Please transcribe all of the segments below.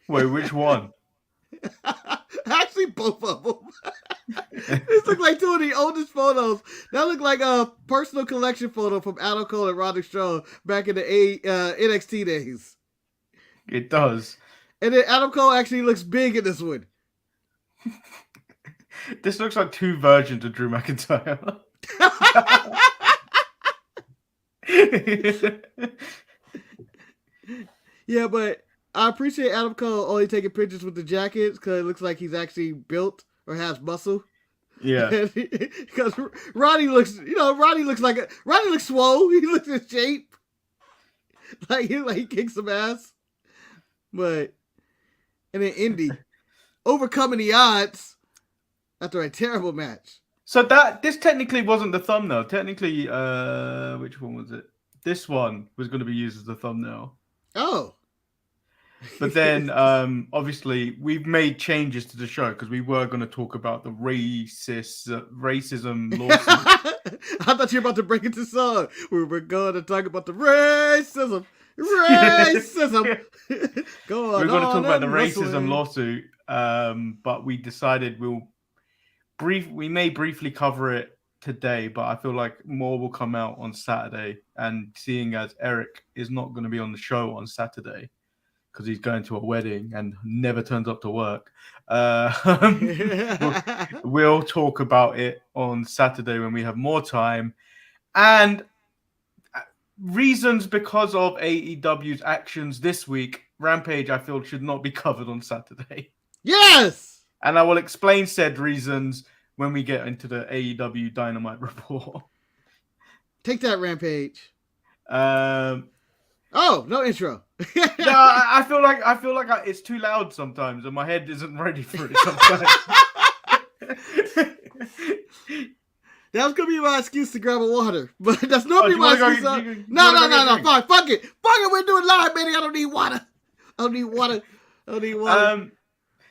Wait, which one? Actually, both of them. This look like two of the oldest photos. That look like a personal collection photo from Adam Cole and Roderick Strong back in the NXT days. It does. And then Adam Cole actually looks big in this one. This looks like two versions of Drew McIntyre. Yeah, but I appreciate Adam Cole only taking pictures with the jackets because it looks like he's actually built or has muscle. Yeah. Because Roddy looks swole. He looks in shape. Like he kicks some ass. But and then Indy overcoming the odds after a terrible match. So this technically wasn't the thumbnail. Technically, which one was it? This one was going to be used as the thumbnail. Oh. But then, obviously, we've made changes to the show because we were going to talk about the racism lawsuit. I thought you were about to break into song. We were going to talk about the racism. Racism. Go on. We're going to talk about the racism lawsuit, but we decided we may briefly cover it today, but I feel like more will come out on Saturday. And seeing as Eric is not going to be on the show on Saturday because he's going to a wedding and never turns up to work, we'll talk about it on Saturday when we have more time. And reasons because of AEW's actions this week, Rampage, I feel, should not be covered on Saturday. Yes! And I will explain said reasons when we get into the AEW Dynamite report. Take that, Rampage. Oh, no intro. No, I feel like it's too loud sometimes, and my head isn't ready for it sometimes. That was gonna be my excuse to grab a water, but that's normally my excuse. No. Fine, fuck it. We're doing live, man. I don't need water.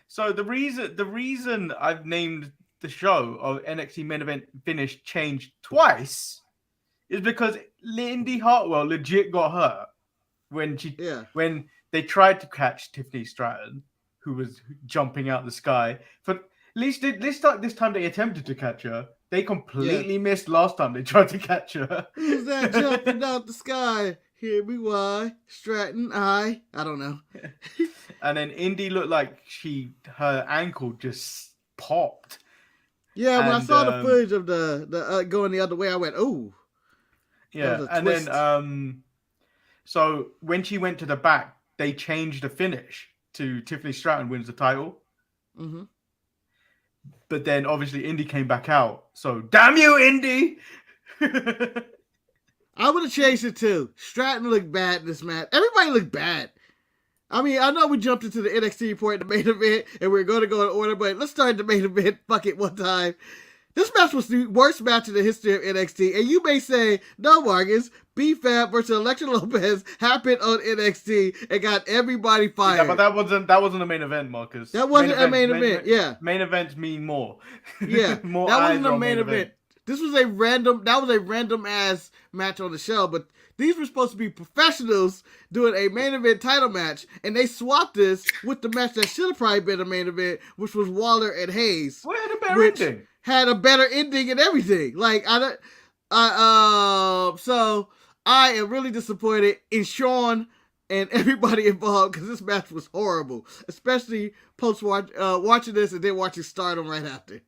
So the reason I've named the show of NXT Main Event Finish changed twice is because Lindy Hartwell legit got hurt when they tried to catch Tiffany Stratton, who was jumping out the sky. But at least this time they attempted to catch her. They completely missed last time they tried to catch her. Who's that jumping out the sky? Hear me why? Stratton, I don't know. And then Indy looked like her ankle just popped. Yeah, when I saw the footage of the going the other way, I went, "Ooh." Yeah, and then so when she went to the back, they changed the finish to Tiffany Stratton wins the title. Mm-hmm. But then obviously Indy came back out. So damn you, Indy! I would have changed it too. Stratton looked bad in this match. Everybody looked bad. I mean, I know we jumped into the NXT report in the main event and we're going to go in order, but let's start the main event. Fuck it, one time. This match was the worst match in the history of NXT, and you may say, no, Marcus, B-Fab versus Elektra Lopez happened on NXT and got everybody fired. Yeah, but that wasn't a main event, Marcus. That wasn't a main event, yeah. Main events mean more. Yeah, more that wasn't a main event. This was a random ass match on the show, but these were supposed to be professionals doing a main event title match, and they swapped this with the match that should have probably been a main event, which was Waller and Hayes. Well, it had a better ending. Had a better ending and everything. So I am really disappointed in Sean and everybody involved because this match was horrible, especially post watching this and then watching Stardom right after.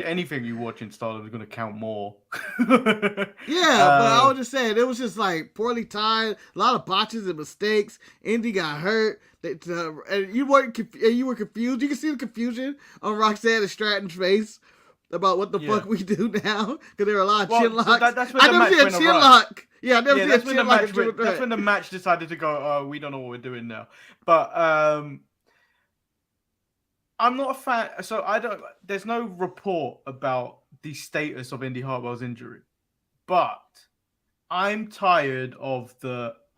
Anything you watch in Stardom is going to count more. Yeah, but I was just saying it was just like poorly timed, a lot of botches and mistakes. Indy got hurt, and you were confused. You can see the confusion on Roxanne and Stratton's face about what the fuck we do now because there were a lot of chin locks. I never seen a chin lock. Yeah, I never seen a chin lock. That's when the match decided to go. Oh, we don't know what we're doing now. But I'm not a fan, so there's no report about the status of Indy Hartwell's injury, but I'm tired of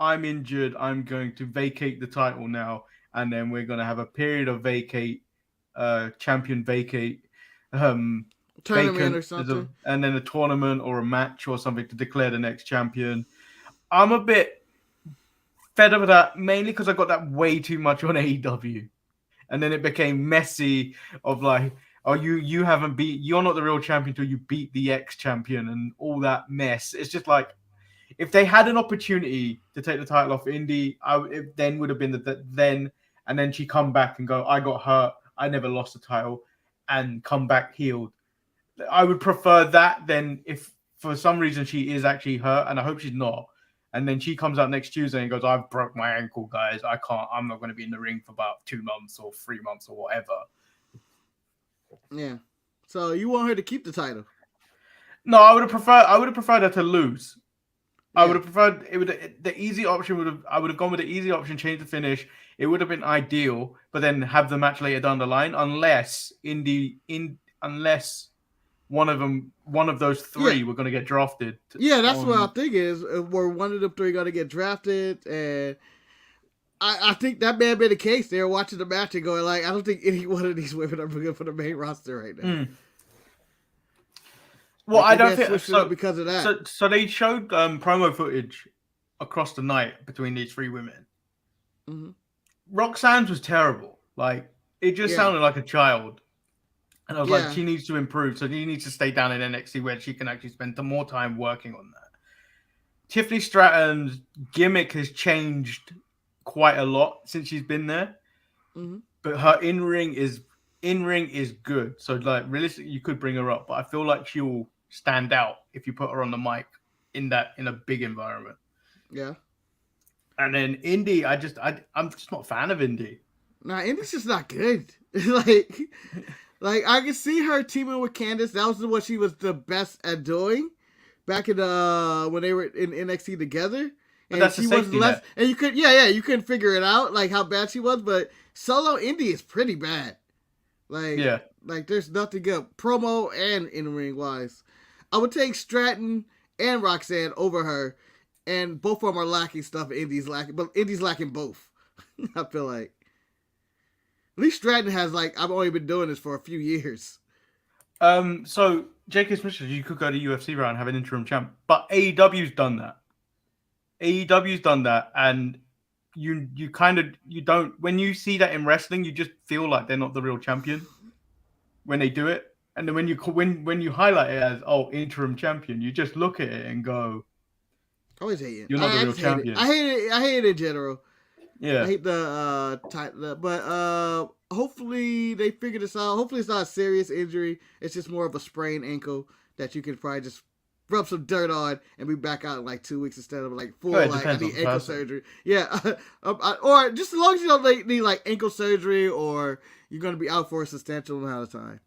I'm injured, I'm going to vacate the title now, and then we're going to have a period of champion vacate, tournament or something, and then a tournament or a match or something to declare the next champion. I'm a bit fed up with that mainly because I got that way too much on AEW, and then it became messy of like, oh, you haven't beat, you're not the real champion until you beat the ex-champion and all that mess. It's just like, if they had an opportunity to take the title off Indy, it then would have been then, and then she come back and go, I got hurt, I never lost the title, and come back healed. I would prefer that than if for some reason she is actually hurt, and I hope she's not. And then she comes out next Tuesday and goes, I've broke my ankle, guys. I'm not going to be in the ring for about 2 months or 3 months or whatever. Yeah. So you want her to keep the title? No, I would have preferred her to lose. Yeah. I would have preferred the easy option I would have gone with the easy option, change the finish. It would have been ideal, but then have the match later down the line, unless one of those three were going to get drafted. That's what I think is. Were one of the three going to get drafted? And I think that may have been the case. They were watching the match and going like, I don't think any one of these women are good for the main roster right now. Well, I don't think so because of that. So they showed promo footage across the night between these three women. Mm-hmm. Roxanne's was terrible. Like, it just sounded like a child. And I was like, she needs to improve. So she needs to stay down in NXT where she can actually spend more time working on that. Tiffany Stratton's gimmick has changed quite a lot since she's been there. Mm-hmm. But her in-ring is good. So, like, realistically, you could bring her up. But I feel like she will stand out if you put her on the mic in a big environment. Yeah. And then Indy, I'm just not a fan of Indy. Nah, Indy's just not good. Like I can see her teaming with Candice. That was what she was the best at doing back in when they were in NXT together. And that's she was less, and you couldn't figure it out like how bad she was. But solo Indy is pretty bad. Like there's nothing good promo and in ring wise. I would take Stratton and Roxanne over her, and both of them are lacking stuff. Indy's lacking, but Indy's lacking both. I feel like. At least Stratton has I've only been doing this for a few years. So J.K. Smith, you could go to UFC round and have an interim champ, but AEW's done that. And you don't, when you see that in wrestling, you just feel like they're not the real champion when they do it. And then when you highlight it as interim champion, you just look at it and go, I always hate it. You're not the real champion. I hate it in general. Yeah. I hate the title, but hopefully they figure this out. Hopefully it's not a serious injury. It's just more of a sprained ankle that you can probably just rub some dirt on and be back out in 2 weeks instead of full ankle surgery. Yeah, or just as long as you don't need ankle surgery or you're going to be out for a substantial amount of time.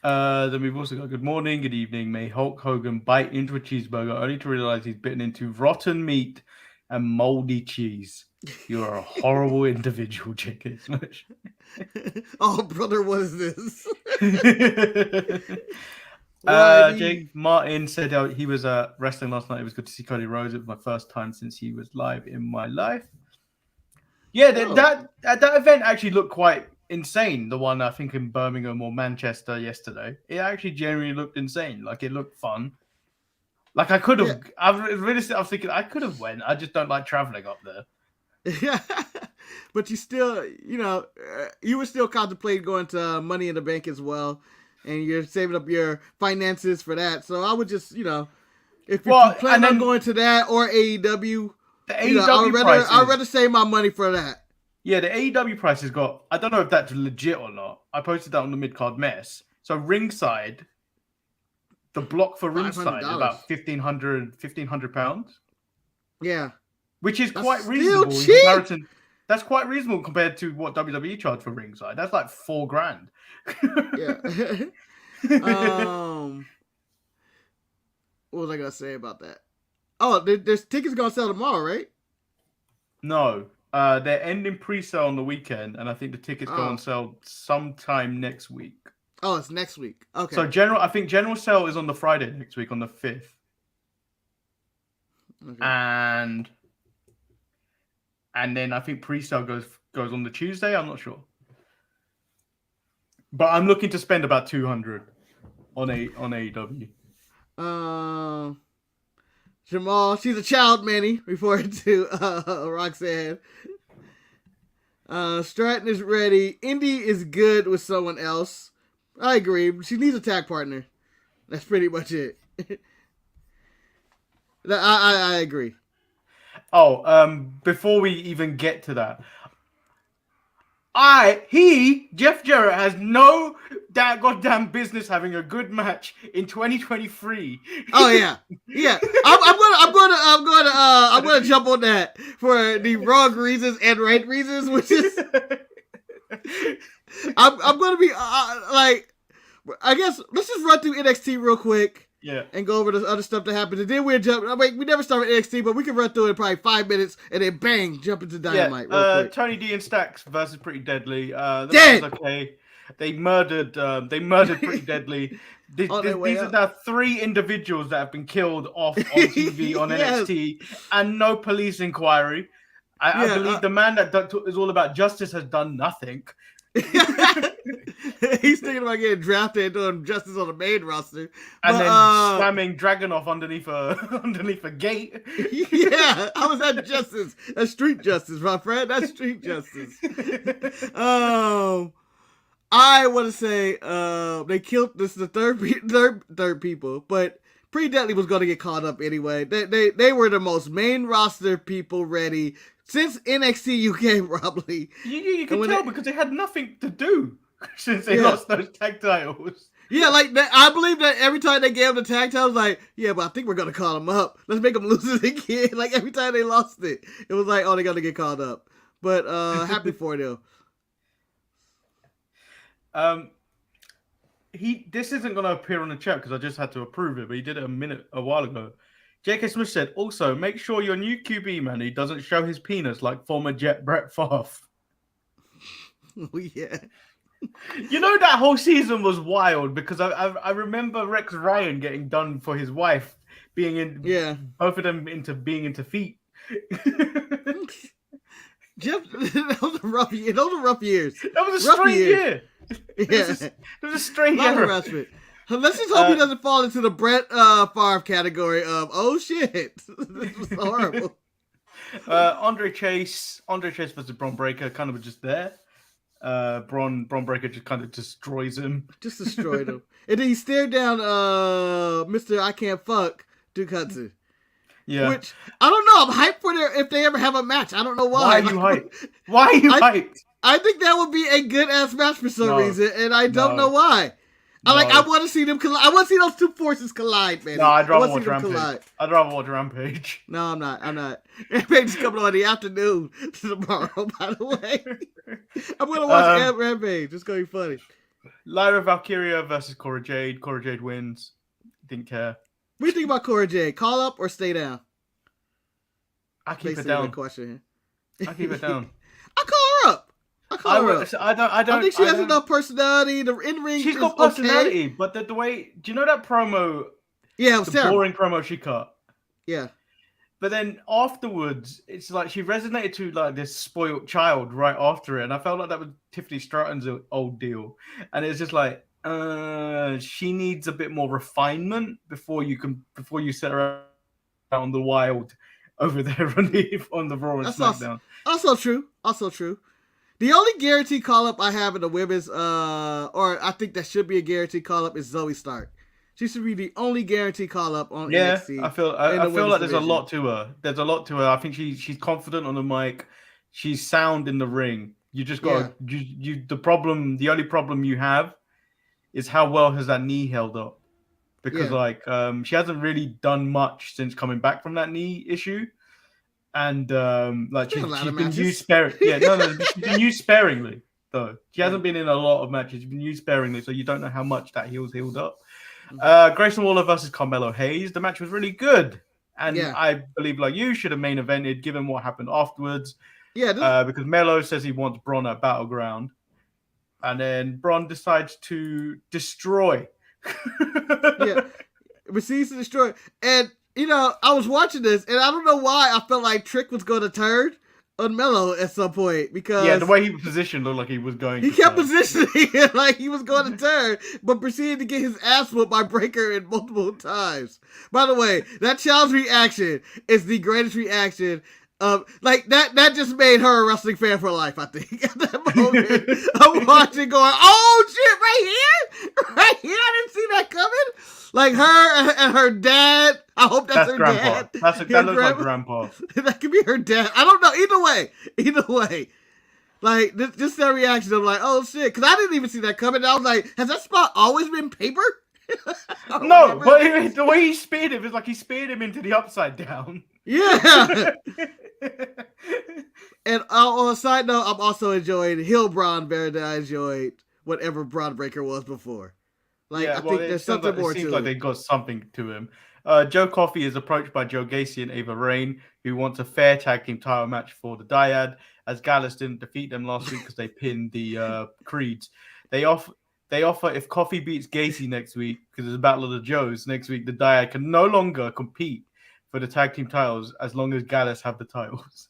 Then we've also got good morning, good evening. May Hulk Hogan bite into a cheeseburger only to realize he's bitten into rotten meat and moldy cheese. You're a horrible individual, J.K. Smash. Oh, brother, what is this? Jake Martin said he was wrestling last night. It was good to see Cody Rhodes. It was my first time since he was live in my life. Yeah, that event actually looked quite insane. The one I think in Birmingham or Manchester yesterday. It actually genuinely looked insane. It looked fun. I could have. Yeah. I was thinking I could have went. I just don't like traveling up there. Yeah, but you still, you were still contemplating going to Money in the Bank as well, and you're saving up your finances for that. So I would just, if you plan on going to that or AEW, I'd rather save my money for that. Yeah, the AEW price has got. I don't know if that's legit or not. I posted that on the Midcard Mess. So ringside, the block for ringside is about £1,500. Yeah. Which is quite reasonable in comparison. That's quite reasonable compared to what WWE charged for ringside. That's $4,000. Yeah. What was I gonna say about that? Oh, there's tickets gonna sell tomorrow, right? No, they're ending pre-sale on the weekend, and I think the tickets go on sale sometime next week. Oh, it's next week. Okay. So I think general sale is on the Friday next week on the 5th. Okay. And then I think pre-sale goes on the Tuesday. I'm not sure, but I'm looking to spend about $200 on AEW. Jamal, she's a child, Manny, reported to Roxanne. Stratton is ready. Indy is good with someone else. I agree. She needs a tag partner. That's pretty much it. I agree. Oh, before we even get to that, Jeff Jarrett has no goddamn business having a good match in 2023. Oh yeah. I'm gonna jump on that for the wrong reasons and right reasons, which is I'm gonna be like, I guess let's just run through NXT real quick. Yeah. And go over the other stuff that happened. And then we'll jump. I mean, we never started NXT, but we can run through it in probably 5 minutes and then bang, jump into Dynamite real quick. Tony D and Stacks versus Pretty Deadly. Dead! Okay. They murdered Pretty Deadly. These are now 3 individuals that have been killed off on TV on NXT and no police inquiry. I believe the man that is all about justice has done nothing. He's thinking about getting drafted and doing justice on the main roster, and then slamming Dragunov underneath a gate. Yeah, how is that justice? That's street justice, my friend. That's street justice. I want to say they killed. This is the third people, but Pretty Deadly was going to get caught up anyway. They were the most main roster people ready since NXT UK, probably. You can tell because they had nothing to do since they lost those tag titles. Yeah, like I believe that every time they gave them the tag titles, like, yeah, but I think we're gonna call them up. Let's make them lose it again. Like every time they lost it, it was like, oh, they're gonna get called up. But happy for them. This isn't gonna appear on the chat because I just had to approve it, but he did it a while ago. J.K. Smith said, also, make sure your new QB, man, he doesn't show his penis like former Jet Brett Favre. Oh, yeah. You know, that whole season was wild because I remember Rex Ryan getting done for his wife being in... Yeah. Both of them being into feet. Jeff, that was a rough year. Those were rough years. That was a strange year. Yeah. It was a strange year. Let's just hope he doesn't fall into the Brett Favre category of, oh shit, this was horrible. Andre Chase versus Bron Breakker kind of just there. Bron Breakker just kind of destroys him. Just destroyed him. And then he stared down Mr. I Can't Fuck, Duke Hudson. Yeah. Which, I don't know, I'm hyped for if they ever have a match. I don't know why. Why are you hyped? Why are you hyped? I think that would be a good-ass match for some reason, and I don't know why. I want to see them collide. I want to see those two forces collide, man. No, I'd rather watch Rampage. I'd rather watch Rampage. No, I'm not. Rampage is coming on in the afternoon tomorrow, by the way. I'm going to watch Rampage. It's going to be funny. Lyra Valkyria versus Cora Jade. Cora Jade wins. Didn't care. What do you think about Cora Jade? Call up or stay down? I keep it down. Question I keep it down. I call her up. I don't think she has enough personality. The in-ring, she's got personality, but the way, do you know that promo? Yeah, it was terrible. Boring promo she cut. Yeah, but then afterwards, it's like she resonated to like this spoiled child right after it, and I felt like that was Tiffany Stratton's old deal, and it's just like she needs a bit more refinement before you set her on the wild over there on the Raw and SmackDown. Also true. The only guaranteed call-up I have in the women's, or I think that should be a guaranteed call-up, is Zoe Stark. She should be the only guaranteed call-up on NXT. I feel like there's a lot to her. There's a lot to her. I think she's confident on the mic. She's sound in the ring. You just got the only problem you have is how well has that knee held up? Because she hasn't really done much since coming back from that knee issue. And she's been used sparingly. She's been used sparingly though. She hasn't been in a lot of matches. She's been used sparingly, so you don't know how much that healed up. Grayson Waller versus Carmelo Hayes. The match was really good, and I believe like you should have main evented given what happened afterwards. Yeah, because Melo says he wants Bron at Battleground, and then Bron decides to destroy. Proceeds to destroy, and. You know, I was watching this, and I don't know why I felt like Trick was going to turn on Mello at some point because Yeah, the way he was positioned looked like he was going. He kept positioning it like he was going to turn, but proceeded to get his ass whooped by Breaker in multiple times. By the way, that child's reaction is the greatest reaction. Like that just made her a wrestling fan for life, I think. At that moment, I'm watching going, oh shit, right here? Right here? I didn't see that coming. Like her and her dad. I hope that's her grandpa. dad. That looks like grandpa. That could be her dad. I don't know. Either way. Like, just that reaction of like, oh shit. Because I didn't even see that coming. I was like, has that spot always been paper? No, but the way he speared him is like he speared him into the upside down. Yeah. And on a side note, I'm also enjoying Hill Braun better than I enjoyed whatever Braun Breaker was before. Like, I think there's something more to it. It seems like they got something to him. Joe Coffey is approached by Joe Gacy and Ava Raine, who wants a fair tag team title match for the Dyad, as Gallus didn't defeat them last week because they pinned the Creeds. They offer if Coffey beats Gacy next week, because it's a Battle of the Joes next week, the Dyad can no longer compete for the tag team titles as long as Gallus have the titles.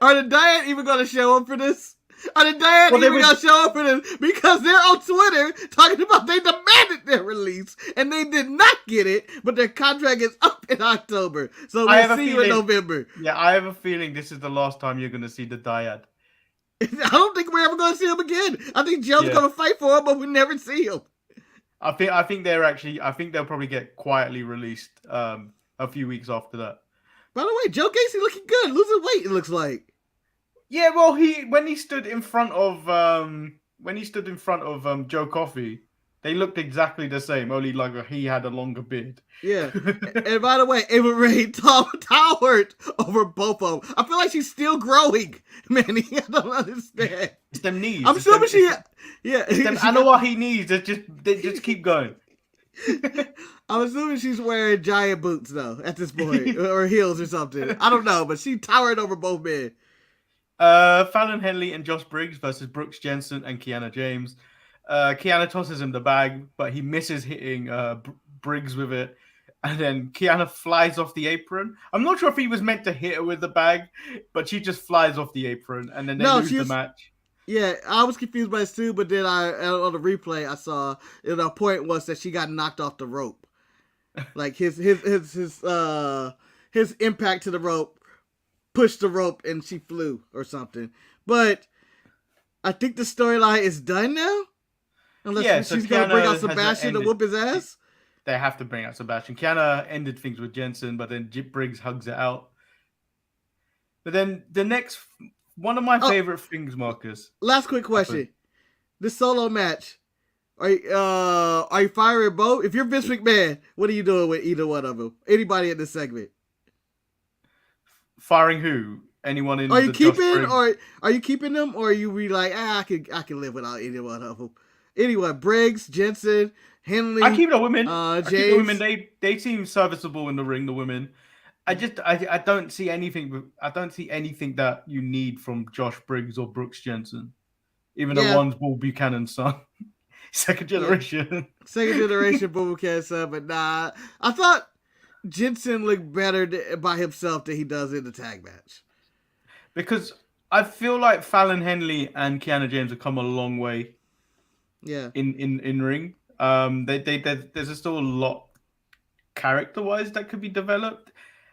Are the Dyad even going to show up for this? Are the Dyad even going to show up for this? Because they're on Twitter talking about they demanded their release and they did not get it, but their contract is up in October. So we'll see you in November. Yeah, I have a feeling this is the last time you're going to see the Dyad. I don't think we're ever going to see him again. I think Joe's going to fight for him, but we never see him. I think they'll probably get quietly released a few weeks after that. By the way, Joe Gacy looking good, losing weight. It looks like. Yeah, well, when he stood in front of Joe Coffey, they looked exactly the same. Only like he had a longer beard. Yeah, and by the way, Ava Raine towered over both of them. I feel like she's still growing, Manny. I don't understand. It's them knees. I'm assuming I know what he needs. They just keep going. I'm assuming she's wearing giant boots though at this point, or heels or something. I don't know, but she towered over both men. Fallon Henley and Josh Briggs versus Brooks Jensen and Kiana James. Kiana tosses him the bag, but he misses hitting Briggs with it. And then Kiana flies off the apron. I'm not sure if he was meant to hit her with the bag, but she just flies off the apron, and then they lose the match. Yeah, I was confused by this too, but then on the replay I saw the point was that she got knocked off the rope. Like his impact to the rope pushed the rope and she flew or something. But I think the storyline is done now. Unless she's going to bring out Sebastian to whoop his ass. They have to bring out Sebastian. Kiana ended things with Jensen, but then Briggs hugs it out. But then the next, one of my favorite things, Marcus. Last quick question. This solo match, are you firing both? If you're Vince McMahon, what are you doing with either one of them? Anybody in this segment? Firing who? Anyone in? Are you keeping them, or are you be like, I can live without any one of them? Anyone? Briggs, Jensen, Henley. I keep the women. James. I keep the women. They seem serviceable in the ring. The women. I don't see anything. I don't see anything that you need from Josh Briggs or Brooks Jensen. Even though one's Bull Buchanan's son, second generation. Second generation Bull Buchanan's son, but nah. I thought Jensen looked better by himself than he does in the tag match. Because I feel like Fallon Henley and Kiana James have come a long way. Yeah. In ring. There's still a lot character-wise that could be developed.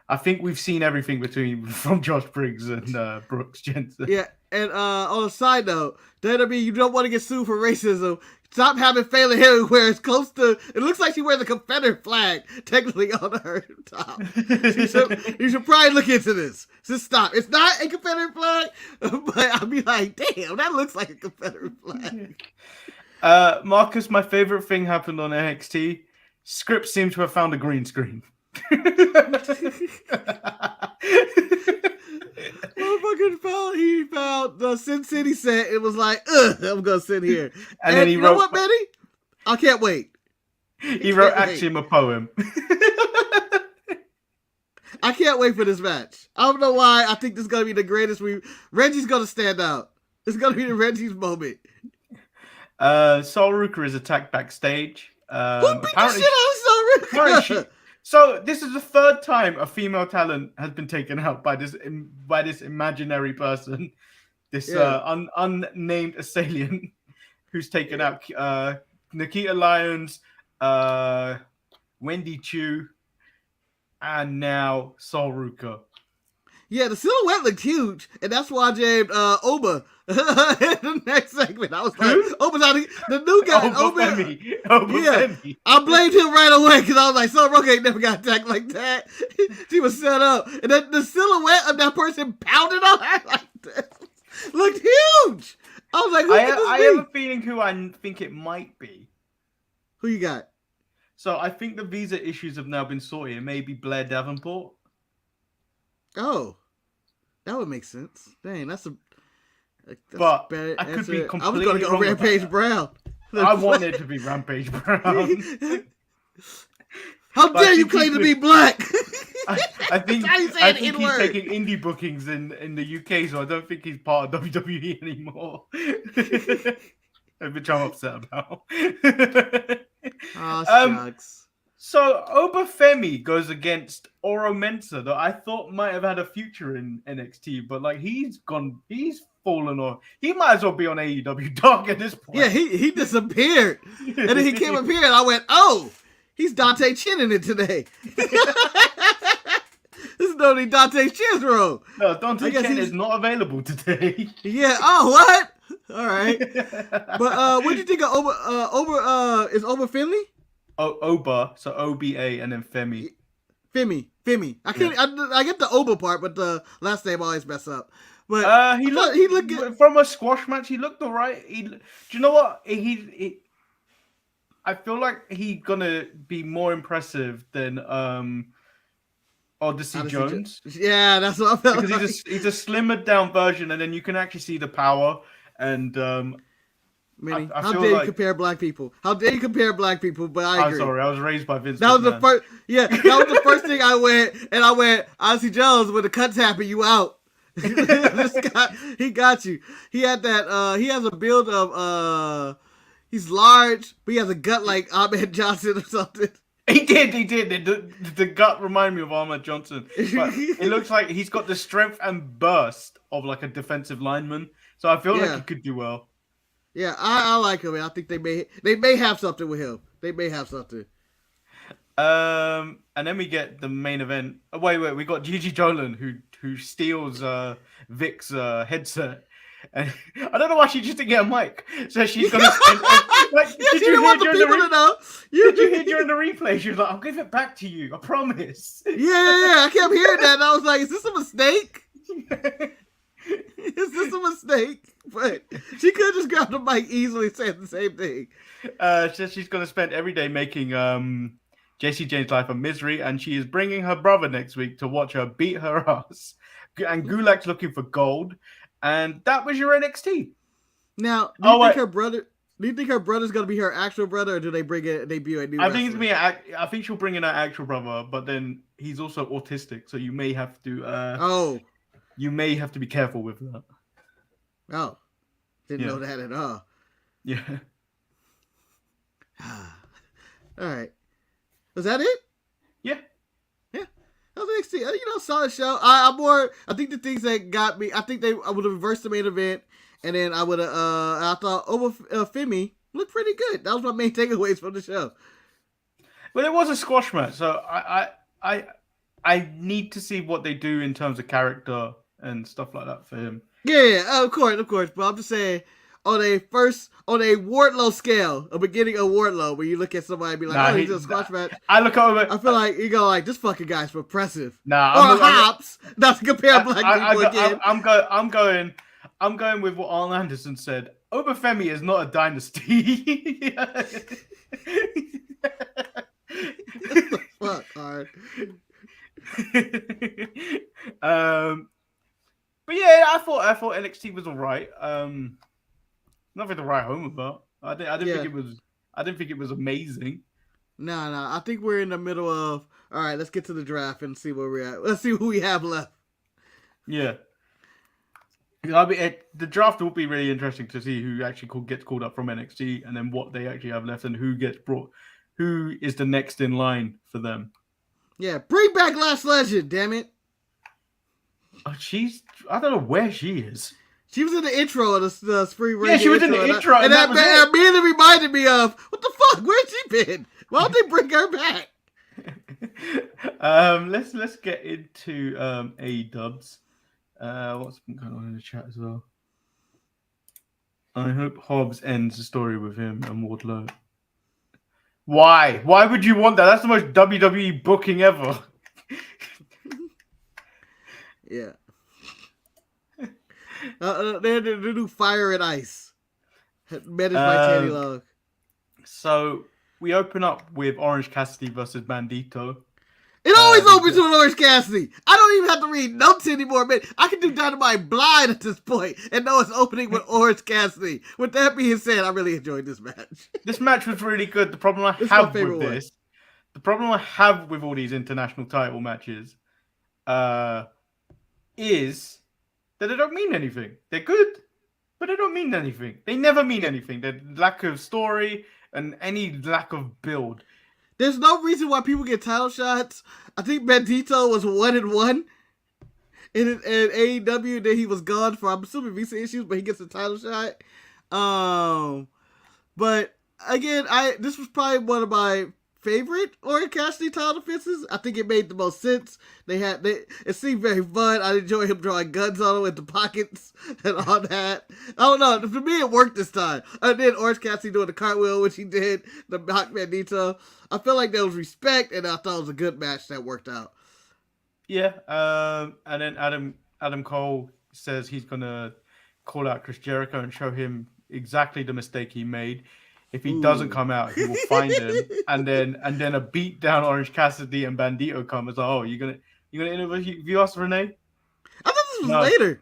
I think we've seen everything from Josh Briggs and Brooks Jensen. Yeah, and on a side note, WWE, you don't want to get sued for racism. Stop having Fallon Henley wear as close to. It looks like she wears a Confederate flag technically on her top. You should probably look into this. Just stop. It's not a Confederate flag, but I'll be like, damn, that looks like a Confederate flag. Marcus, my favorite thing happened on NXT. Scripps seemed to have found a green screen. Motherfucker he found the Sin City set. It was like, I'm gonna sit here. And then he wrote, you know what, Manny? I can't wait. He wrote Axiom a poem. I can't wait for this match. I don't know why. I think this is gonna be the greatest. Reggie's gonna stand out. It's gonna be the Reggie's moment. Sol Ruka is attacked backstage. Who beat the shit out of Sol Ruka? So this is the third time a female talent has been taken out by this imaginary person, this unnamed assailant who's taken out Nikita Lyons, Wendy Chu, and now Sol Ruka. Yeah, the silhouette looked huge, and that's why I named Oba in the next segment. I was like, Oba's out the new guy. Oba Femi. I blamed him right away because I was like, Sol Ruka ain't never got attacked like that. She was set up, and then the silhouette of that person pounded on her like that looked huge. I was like, I have a feeling who I think it might be. Who you got? So I think the visa issues have now been sorted. It may be Blair Davenport. Oh, that would make sense. Dang, that's but bad I could be completely I was going to go Rampage Brown. I wanted to be Rampage Brown. How dare you claim to be black? I think he's taking indie bookings in the UK, so I don't think he's part of WWE anymore. Which I'm upset about. Oh, shucks. So Oba Femi goes against Oro Mensah, that I thought might have had a future in NXT, but like he's fallen off. He might as well be on AEW Dark at this point. Yeah, he disappeared. And then he came up here and I went, oh, he's Dante Chinning it today. This is only Dante Chin's role. No, Dante Chin is not available today. Yeah, oh, what? All right. But what do you think of Oba? Is Oba Finley? Oh, Oba, so OBA and then Femi. Femi. I can't. Yeah. I get the Oba part, but the last name I always mess up. But he looked good. From a squash match. He looked alright. Do you know what? I feel like he's gonna be more impressive than Odyssey Jones. Yeah, that's what I felt. Because he's a slimmered down version, and then you can actually see the power. And Minnie, how dare you compare black people? How dare you compare black people? But I agree. I'm sorry, I was raised by Vince. That was the first. Yeah, that was the first thing I went. Odyssey Jones, when the cuts happen, you out. He got you. He had that. He has a build of. He's large, but he has a gut like Ahmed Johnson or something. He did. The gut reminded me of Ahmed Johnson. But it looks like he's got the strength and burst of like a defensive lineman. So I feel like he could do well. Yeah, I like him. I think they may have something with him. They may have something. And then we get the main event. Oh, wait, we got Gigi Dolan who steals Vic's headset. And I don't know why she just didn't get a mic. So she's gonna spend. Did you hear during the replay? She was like, "I'll give it back to you. I promise." Yeah. I kept hearing that, and I was like, "Is this a mistake? Is this a mistake?" But she could just grab the mic easily, saying the same thing. So she's gonna spend every day making JC Jane's life a misery, and she is bringing her brother next week to watch her beat her ass. And Gulak's looking for gold. And that was your NXT. Now, do you think her brother's gonna be her actual brother, or do they debut a new? I think I think she'll bring in her actual brother, but then he's also autistic, so you may have to. You may have to be careful with that. Oh, didn't know that at all. Yeah. All right. Was that it? Yeah. That was NXT. Solid show. I think the things that got me. I think I would have reversed the main event, and then I would have. I thought Oba Femi looked pretty good. That was my main takeaways from the show. Well, it was a squash match, so I need to see what they do in terms of character and stuff like that for him. Yeah, of course. But I'm just saying, on a Wardlow scale, a beginning of Wardlow, where you look at somebody and be like, he's a squash match. I look over. I feel like you go like, this fucking guy's repressive. Nah, Hobbs. Not to compare black people again. I'm going with what Arn Anderson said. Oba Femi is not a dynasty. Fuck, Arn. But yeah, I thought NXT was alright. Nothing to write home about. I didn't think it was amazing. No. I think we're in the middle of. All right, let's get to the draft and see where we're at. Let's see who we have left. Yeah. The draft will be really interesting to see who actually gets called up from NXT, and then what they actually have left, and who is the next in line for them. Yeah, bring back Last Legend, damn it. Oh, I don't know where she is. She was in the intro of the Spring Break. Yeah, she was in the intro, and that immediately reminded me of, what the fuck? Where's she been? Why don't they bring her back? Let's get into A-dubs. What's been going on in the chat as well? I hope Hobbs ends the story with him and Wardlow. Why? Why would you want that? That's the most WWE booking ever. Yeah. They're the new Fire and Ice. Managed by Teddy Long. So we open up with Orange Cassidy versus Bandito. It always opens with Orange Cassidy. I don't even have to read notes anymore, man. I can do Dynamite blind at this point and know it's opening with Orange Cassidy. With that being said, I really enjoyed this match. This match was really good. The problem I have with all these international title matches, is that they don't mean anything. They're good, but they don't mean anything. They never mean anything. They're lack of story and any lack of build. There's no reason why people get title shots. I think Bandito was 1-1 in AEW. Then he was gone for, I'm assuming, visa issues, but he gets a title shot. But again, this was probably one of my favorite Orange Cassidy title defenses. I think it made the most sense. It seemed very fun. I enjoyed him drawing guns on him with the pockets and all that. I don't know. For me, it worked this time. And then Orange Cassidy doing the cartwheel, which he did, the Hawk Bandito. I felt like there was respect, and I thought it was a good match that worked out. Yeah. And then Adam Cole says he's gonna call out Chris Jericho and show him exactly the mistake he made. If he doesn't come out, he will find him, and then a beat down Orange Cassidy and Bandito come as you're gonna interview us, Renee? I thought this was later.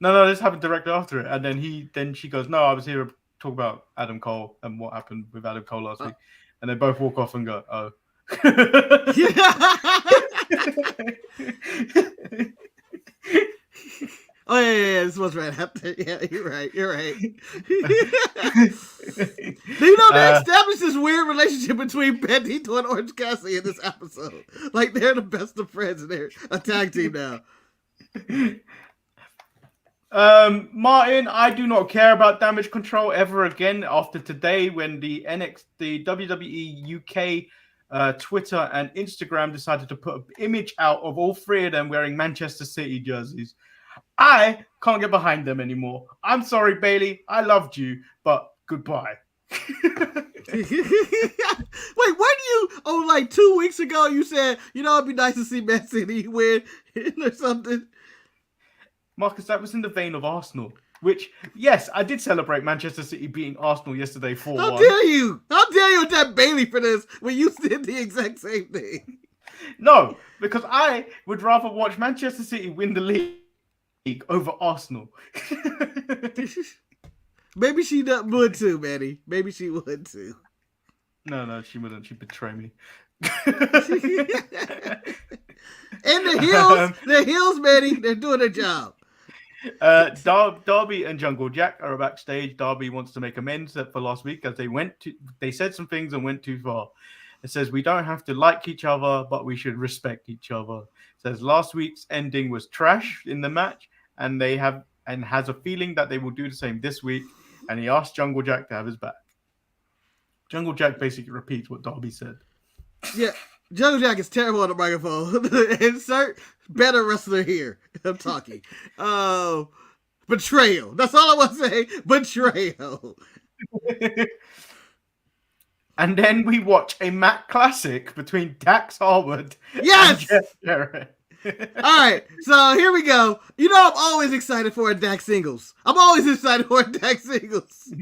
No, this happened directly after it, and then she goes, no, I was here to talk about Adam Cole and what happened with Adam Cole last week, and they both walk off and go, oh. Oh, yeah, this was right after. Yeah, you're right. You know, they established this weird relationship between Bandito and Orange Cassidy in this episode. Like, they're the best of friends, and they're a tag team now. Martin, I do not care about Damage Control ever again after today when the WWE UK Twitter and Instagram decided to put an image out of all three of them wearing Manchester City jerseys. I can't get behind them anymore. I'm sorry, Bailey. I loved you, but goodbye. Wait, when you, like 2 weeks ago, you said, it'd be nice to see Man City win or something? Marcus, that was in the vein of Arsenal, which, yes, I did celebrate Manchester City beating Arsenal yesterday 4-1. How dare you? How dare you attack Bailey for this when you did the exact same thing? No, because I would rather watch Manchester City win the league over Arsenal. Maybe she would too, Manny. Maybe she would too. No, she wouldn't. She'd betray me. And the heels, Manny, they're doing their job. Darby and Jungle Jack are backstage. Darby wants to make amends for last week as they said some things and went too far. It says we don't have to like each other, but we should respect each other. It says last week's ending was trash in the match, and has a feeling that they will do the same this week. And he asked Jungle Jack to have his back. Jungle Jack basically repeats what Darby said. Yeah, Jungle Jack is terrible on the microphone. Insert better wrestler here. I'm talking. Betrayal. That's all I want to say. Betrayal. And then we watch a Matt Classic between Dax Harwood and Jeff Jarrett. All right, so here we go. I'm always excited for a Dax singles. I'm always excited for a Dax singles.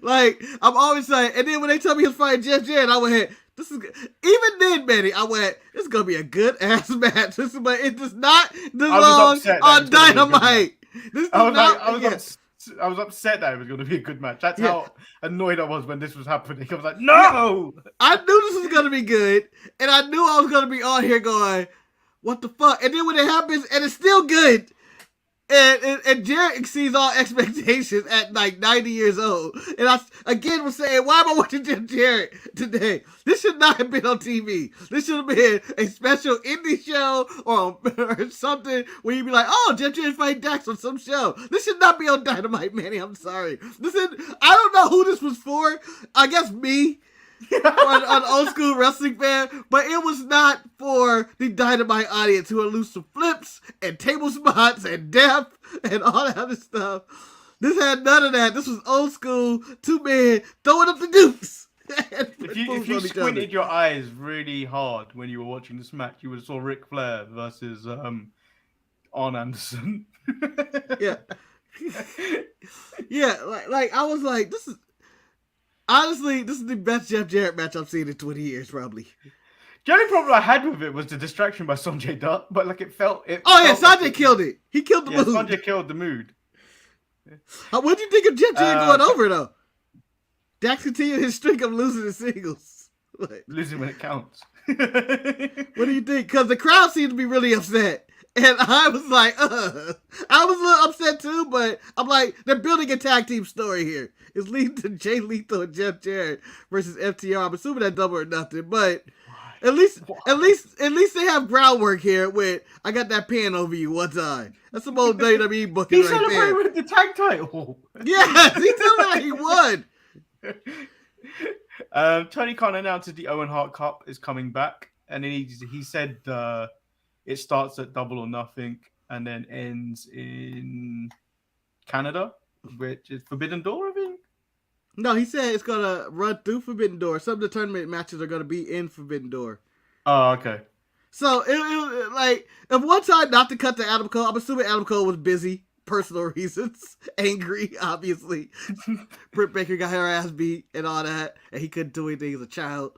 Like, I'm always excited. And then when they tell me he was fighting Jeff Jarrett, I went, this is good. Even then, Manny, I went, this is going to be a good-ass match. But it does not belong on Dynamite. I was upset that it was going to be a good match. That's how annoyed I was when this was happening. I was like, no! I knew this was going to be good, and I knew I was going to be on here going, what the fuck? And then when it happens, and it's still good, And Jarrett exceeds all expectations at like 90 years old. And I again was saying, why am I watching Jeff Jarrett today? This should not have been on TV. This should have been a special indie show or something where you'd be like, oh, Jeff Jarrett fighting Dax on some show. This should not be on Dynamite, Manny. I'm sorry. I don't know who this was for. I guess me. an old school wrestling fan, but it was not for the Dynamite audience who are loose to flips and table spots and death and all that other stuff. This had none of that. This was old school, two men throwing up the dukes. If you squinted your eyes really hard when you were watching this match, you would have saw Ric Flair versus Arn Anderson. Yeah. Yeah, like I was like, this is honestly, this is the best Jeff Jarrett match I've seen in 20 years, probably. The only problem I had with it was the distraction by Sanjay Dutt, but like it felt. Sanjay killed it. He killed the mood. Sanjay killed the mood. What do you think of Jeff Jarrett going over though? Dax continued his streak of losing the singles. Losing when it counts. What do you think? Because the crowd seemed to be really upset. And I was like, I was a little upset too, but I'm like, they're building a tag team story here. It's leading to Jay Lethal and Jeff Jarrett versus FTR. I'm assuming that Double or Nothing, but at least they have groundwork here with I got that pen over you one time. That's some old WWE booking He right celebrated there. with the tag title. Yes, he celebrated he won. Tony Khan announces the Owen Hart Cup is coming back, and then he said it starts at Double or Nothing and then ends in Canada, which is Forbidden Door, I think. No, he said it's gonna run through Forbidden Door. Some of the tournament matches are gonna be in Forbidden Door. Oh, okay. So it like if one time not to cut to Adam Cole, I'm assuming Adam Cole was busy, personal reasons, angry, obviously. Britt Baker got her ass beat and all that, and he couldn't do anything as a child.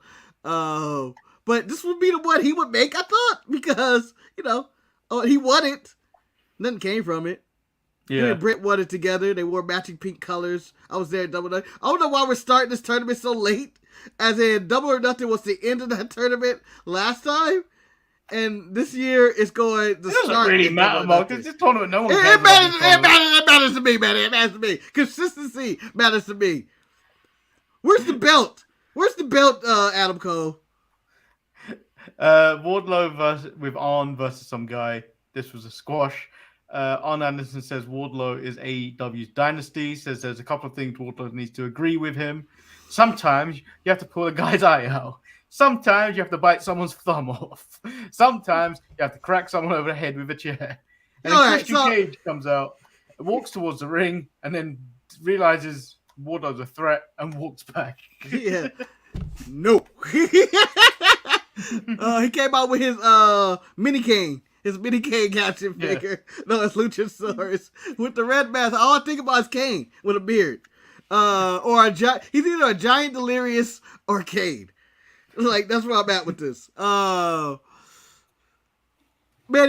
But this would be the one he would make, I thought, because he won it. Nothing came from it. Yeah. Him and Britt won it together. They wore matching pink colors. I was there at Double or Nothing. I don't know why we're starting this tournament so late. As in, Double or Nothing was the end of that tournament last time. And this year it's going to start. It doesn't really matter, Mark. It's this tournament. No one cares. It matters to me, man. It matters to me. Consistency matters to me. Where's the belt? Adam Cole? Wardlow with Arn versus some guy. This was a squash. Arn Anderson says Wardlow is AEW's dynasty. Says there's a couple of things Wardlow needs to agree with him. Sometimes you have to pull a guy's eye out. Sometimes you have to bite someone's thumb off. Sometimes you have to crack someone over the head with a chair. And then Christian Cage comes out, walks towards the ring, and then realizes Wardlow's a threat and walks back. Yeah. No. He came out with his mini cane. His mini cane action figure. Yeah. No, it's Luchasaurus. With the red mask. All I think about is Kane with a beard. He's either a giant delirious or Kane. Like, that's where I'm at with this. Manny,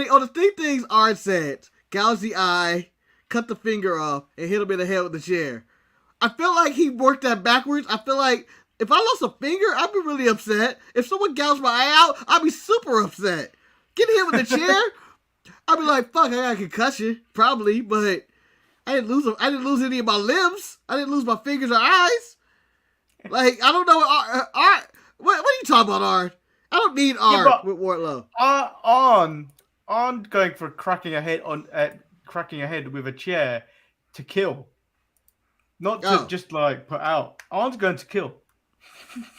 on the three things Art said, gouge the eye, cut the finger off, and hit him in the head with the chair. I feel like he worked that backwards. I feel like if I lost a finger, I'd be really upset. If someone gouged my eye out, I'd be super upset. Getting hit with the chair, I'd be like, fuck, I got a concussion, probably, but I didn't lose any of my limbs. I didn't lose my fingers or eyes. Like, I don't know Art. What are you talking about, Art? I don't need Art with Wardlow. On going for cracking a head with a chair to kill, not to just like put out. Arn's going to kill.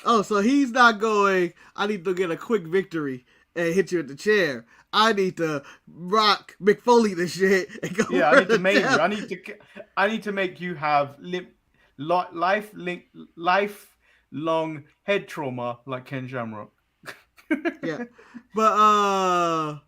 Oh, so he's not going. I need to get a quick victory and hit you with the chair. I need to rock McFoley this shit and go. Yeah, I need to make you. I need to make you have lifelong head trauma like Ken Shamrock. Yeah, but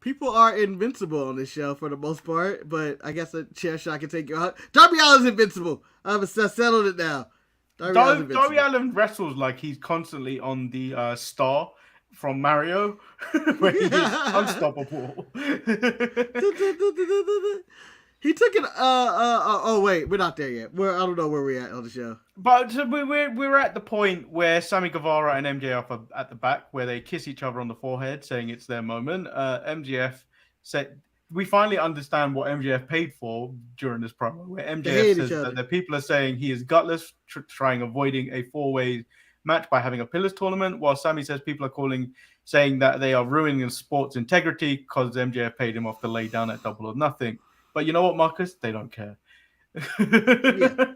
people are invincible on this show for the most part. But I guess a chair shot can take you out. Darby Allin's invincible. I've settled it now. Darby Allin wrestles like he's constantly on the star from Mario, where he's unstoppable. He took it. Oh wait, we're not there yet. I don't know where we're at on the show. But we're at the point where Sammy Guevara and MJF are at the back, where they kiss each other on the forehead, saying it's their moment. MJF said we finally understand what MJF paid for during this promo, where MJF says that the people are saying he is gutless, trying avoiding a 4-way match by having a pillars tournament, while Sammy says people are saying that they are ruining sports integrity because MJF paid him off to lay down at Double or Nothing. But you know what, Marcus? They don't care. Yeah.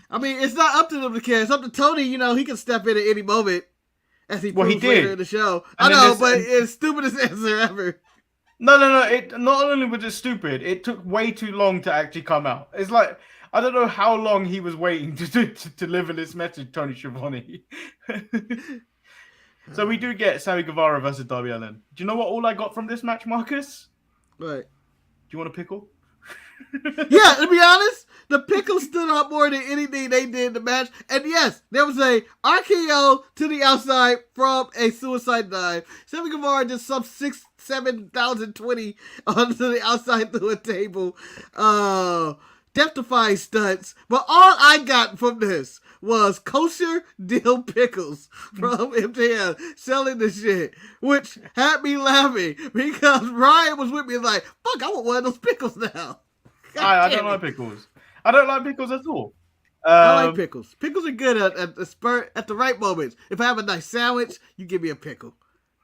I mean, it's not up to them to care. It's up to Tony. You know, he can step in at any moment, as he proves later in the show. I know, but it's stupidest answer ever. No. It not only was it stupid, it took way too long to actually come out. It's like, I don't know how long he was waiting to deliver this message, Tony Schiavone. So we do get Sammy Guevara versus Darby Allin. Do you know what all I got from this match, Marcus? What? Do you want a pickle? Yeah, to be honest, the pickle stood out more than anything they did in the match. And yes, there was a RKO to the outside from a suicide dive. Sammy Guevara just some 7,020 onto the outside through a table. Death-defying stunts. But all I got from this was kosher dill pickles from MJF selling the shit, which had me laughing because Ryan was with me like, fuck, I want one of those pickles now. I don't like pickles. I don't like pickles at all. I like pickles. Pickles are good at the right moments. If I have a nice sandwich, you give me a pickle.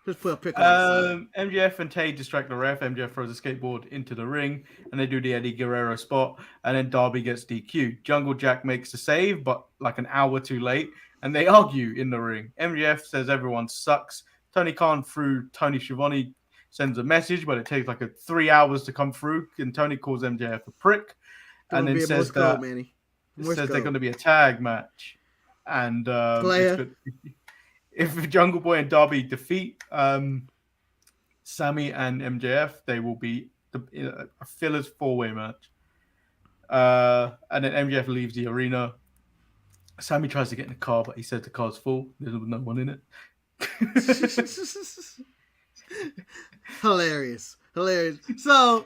Just put a pickle on the side. MJF and Tay distract the ref. MJF throws a skateboard into the ring, and they do the Eddie Guerrero spot, and then Darby gets DQ'd. Jungle Jack makes the save, but like an hour too late, and they argue in the ring. MJF says everyone sucks. Tony Khan through Tony Schiavone sends a message, but it takes like 3 hours to come through, and Tony calls MJF a prick, and then says that they're going to be a tag match, and if Jungle Boy and Darby defeat Sammy and MJF, they will be a fillers 4-way match, and then MJF leaves the arena. Sammy tries to get in the car, but he says the car's full. There's no one in it. Hilarious. So,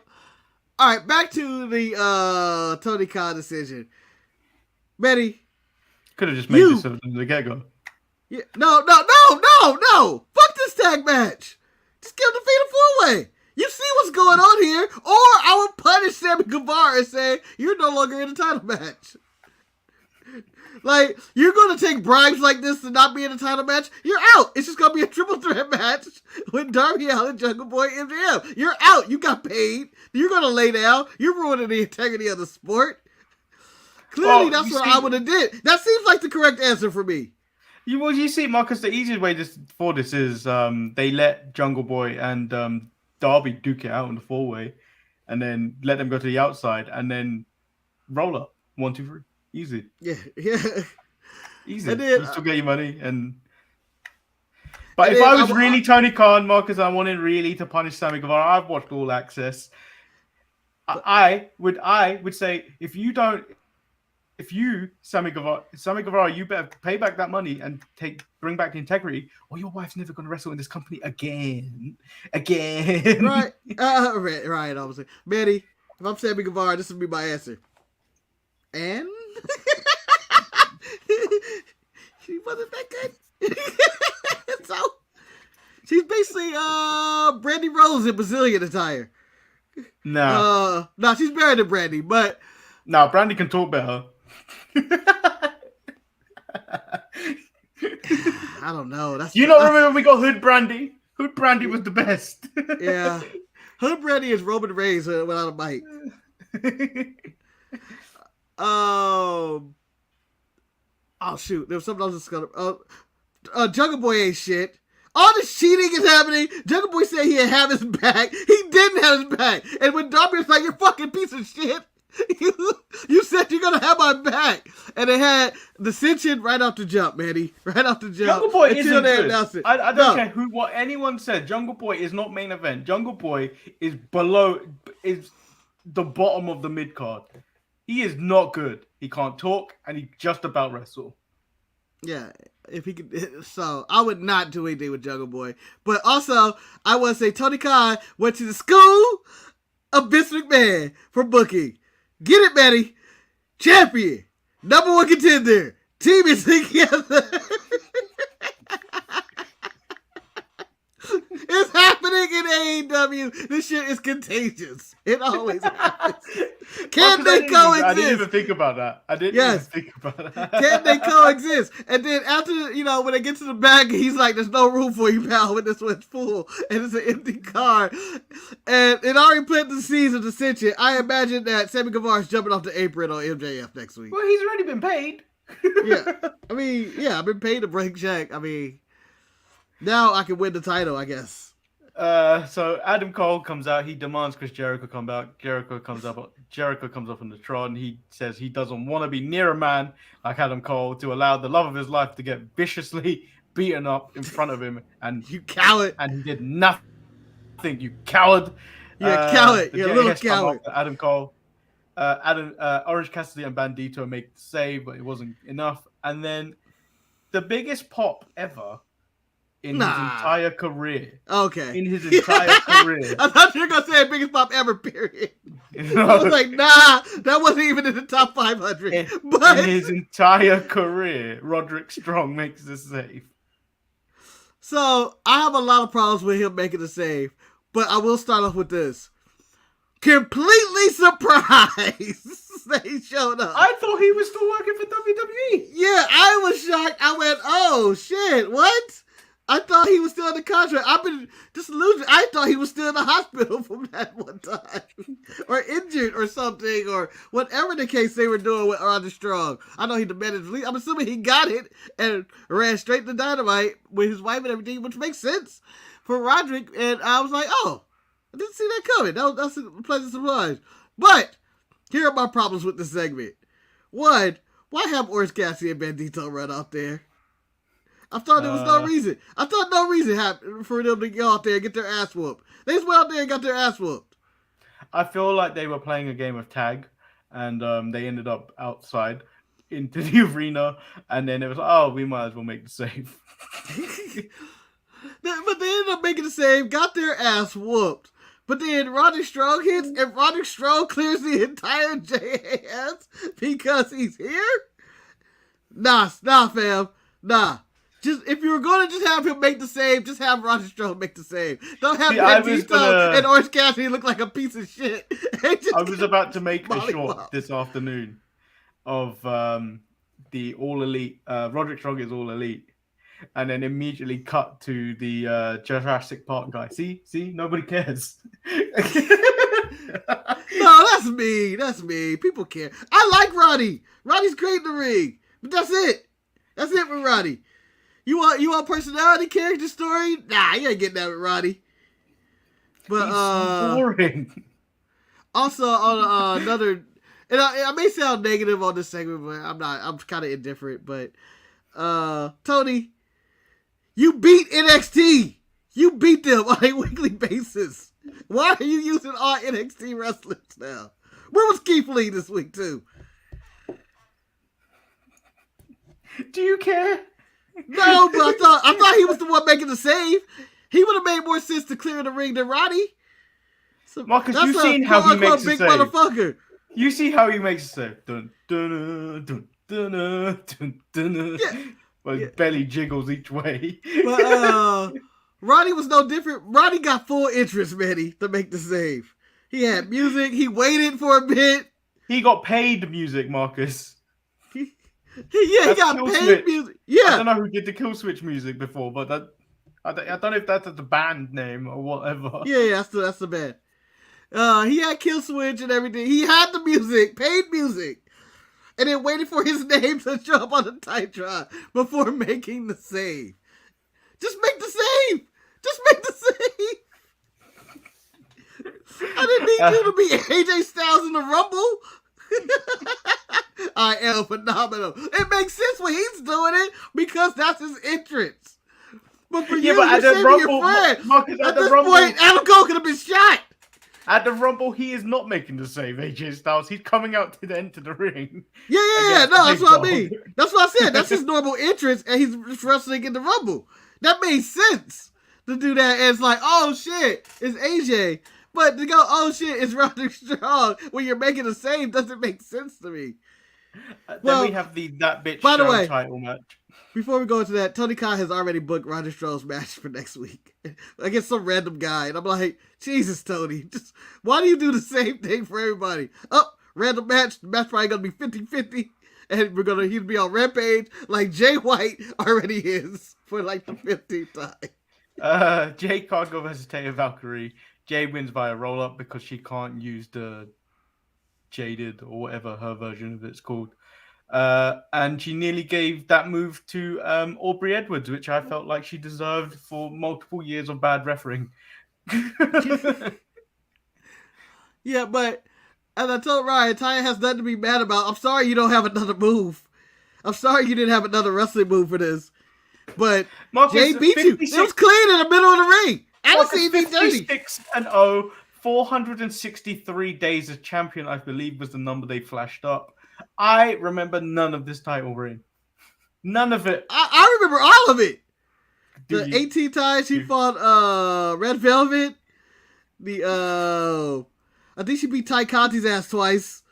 all right, back to the Tony Khan decision. Betty, could have just made this from the get-go. Yeah, no! Fuck this tag match. Just give him the fatal 4-way. You see what's going on here, or I would punish Sammy Guevara and say you're no longer in a title match. Like, you're going to take bribes like this to not be in a title match? You're out. It's just going to be a triple threat match with Darby Allin, Jungle Boy, MJF. You're out. You got paid. You're going to lay down. You're ruining the integrity of the sport. Clearly, that's what I would have did. That seems like the correct answer for me. You see, Marcus, the easiest way for this is they let Jungle Boy and Darby duke it out in the 4-way, and then let them go to the outside, and then roll up 1, 2, 3. Easy. Yeah. Easy. And then, you still get your money. But if I was really Tony Khan, Marcus, I wanted really to punish Sammy Guevara. I've watched All Access. I would say Sammy Guevara, you better pay back that money and bring back the integrity, or your wife's never going to wrestle in this company again. Right. Right. Obviously, Betty, if I'm Sammy Guevara, this would be my answer. And she wasn't that good. So she's basically Brandy Rose in Brazilian attire. No, she's better than Brandy, but Brandy can talk better. I don't know. Remember we got Hood Brandy? Hood Brandy was the best. Yeah, Hood Brandy is Roman Reigns without a mic. Oh shoot! There was something else that's gonna. Jungle Boy ain't shit. All this cheating is happening. Jungle Boy said he'd have his back. He didn't have his back. And when Darby was like, "You're fucking piece of shit," you said you're gonna have my back, and it had dissension right off the jump, Manny. Right off the jump. Jungle Boy isn't good. I don't care what anyone said. Jungle Boy is not main event. Jungle Boy is the bottom of the mid card. He is not good. He can't talk, and he just about wrestle. Yeah, if he could. So I would not do anything with Jungle Boy. But also, I want to say Tony Khan went to the school of Vince McMahon for booking. Get it, Betty? Champion, #1 contender, team is together. It's happening in AEW. This shit is contagious. It always happens. Can they coexist? I didn't even think about that. I didn't even think about that. Can they coexist? And then after, when they get to the back, he's like, there's no room for you, pal, when this one's full. And it's an empty car. And it already planted the seeds of dissension. I imagine that Sammy Guevara's jumping off the apron on MJF next week. Well, he's already been paid. I've been paid to break check. Now I can win the title, I guess. So Adam Cole comes out. He demands Chris Jericho come out. Jericho comes up on the Tron. He says he doesn't want to be near a man like Adam Cole to allow the love of his life to get viciously beaten up in front of him. And you coward! And he did nothing. You coward! You're a coward. You're a little coward. Adam Cole. Orange Cassidy and Bandito make the save, but it wasn't enough. And then the biggest pop ever in his entire career. Okay. In his entire career. I thought you were going to say biggest pop ever, period. I was like, nah, that wasn't even in the top 500. In his entire career, Roderick Strong makes the save. So, I have a lot of problems with him making the save, but I will start off with this. Completely surprised that he showed up. I thought he was still working for WWE. Yeah, I was shocked. I went, oh, shit, what? I thought he was still in the contract. I've been disillusioned. I thought he was still in the hospital from that one time. Or injured or something. Or whatever the case they were doing with Roderick Strong. I know he demanded release. I'm assuming he got it and ran straight to Dynamite with his wife and everything, which makes sense for Roderick. And I was like, oh, I didn't see that coming. That's a pleasant surprise. But here are my problems with this segment. One, why have Orange Cassidy and Bandito run out there? I thought there was no reason. I thought no reason happened for them to go out there and get their ass whooped. They just went out there and got their ass whooped. I feel like they were playing a game of tag, and they ended up outside into the arena, and then it was like, oh, we might as well make the save. But they ended up making the save, got their ass whooped. But then Roderick Strong hits, and Roderick Strong clears the entire JAS because he's here? Nah, fam. Nah. Just if you were going to just have him make the save, just have Roderick Strong make the save. Don't have Bandito and Orange Cassidy look like a piece of shit. I was about to make a short this afternoon of the All Elite. Roderick Strong is All Elite. And then immediately cut to the Jurassic Park guy. See? Nobody cares. No, that's me. That's me. People care. I like Roddy. Roddy's great in the ring. But that's it. That's it for Roddy. You want personality, character, story? Nah, you ain't getting that with Roddy. But so boring. Also on another, and I may sound negative on this segment, but I'm not. I'm kind of indifferent. But Tony, you beat NXT. You beat them on a weekly basis. Why are you using all NXT wrestlers now? Where was Keith Lee this week too? Do you care? No, but I thought he was the one making the save. He would have made more sense to clear the ring than Roddy. So Marcus, you've seen how he makes a save. Motherfucker. You see how he makes a save. Dun, dun, dun, dun, dun, dun, dun. Yeah. Well, his belly jiggles each way. But Roddy was no different. Roddy got full interest, Manny, to make the save. He had music. He waited for a bit. He got paid music, Marcus. He got paid music. Yeah. I don't know who did the Kill Switch music before, but I don't know if that's the band name or whatever. Yeah, that's the band. He had Kill Switch and everything. He had the music, paid music. And then waited for his name to show up on the Titantron before making the save. Just make the save. Just make the save. I didn't need you to be AJ Styles in the Rumble. I am phenomenal. It makes sense when he's doing it because that's his entrance. But for you're saving your friend. Marcus, at this point, Adam Cole could have been shot. At the Rumble, he is not making the save, AJ Styles. He's coming out to the end of the ring. Yeah. No, that's what I mean. That's what I said. That's his normal entrance, and he's wrestling in the Rumble. That made sense to do that. And it's like, oh shit, it's AJ. But to go, oh shit, it's Roderick Strong when you're making a save doesn't make sense to me. Then we have that bitch by the show way, title match. Before we go into that, Tony Khan has already booked Roger Stroll's match for next week against some random guy. And I'm like, Jesus, Tony, why do you do the same thing for everybody? Oh, random match. The match probably going to be 50-50. And he'll be on Rampage like Jay White already is for like the 15th time. Jay can't go versus Taya Valkyrie. Jay wins by a roll-up because she can't use the Jaded or whatever her version of it's called. And she nearly gave that move to Aubrey Edwards, which I felt like she deserved for multiple years of bad refereeing. Yeah, but as I told Ryan, Taya has nothing to be mad about. I'm sorry you don't have another move. I'm sorry you didn't have another wrestling move for this. But Marcus, Jay beat you. It was clean in the middle of the ring. I don't see anything dirty. 56-0, 463 days as champion, I believe, was the number they flashed up. I remember none of this title reign. None of it. I remember all of it. The 18 times she fought Red Velvet. I think she beat Ty Conti's ass twice.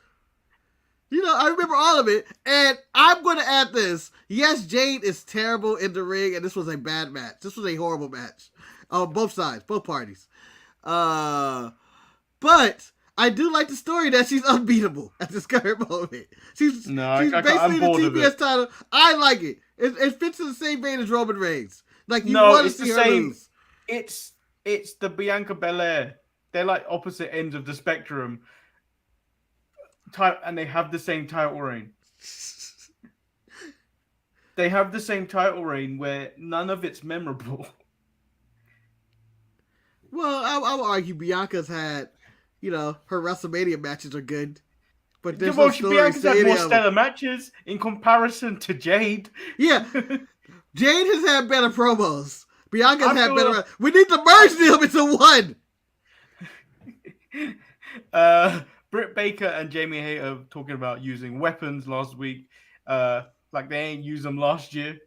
I remember all of it. And I'm going to add this. Yes, Jade is terrible in the ring, and this was a bad match. This was a horrible match. On both sides, both parties. But I do like the story that she's unbeatable at this current moment. She's basically the TBS title. I like it. It fits in the same vein as Roman Reigns. Like, you want to see her lose. It's the Bianca Belair. They're like opposite ends of the spectrum. And they have the same title reign. They have the same title reign where none of it's memorable. Well, I would argue Bianca's had, her WrestleMania matches are good. But there's no story. Bianca's had more stellar matches in comparison to Jade. Yeah. Jade has had better promos. Bianca's had better. We need to merge them into one. Britt Baker and Jamie Hayter talking about using weapons last week. Like they ain't used them last year.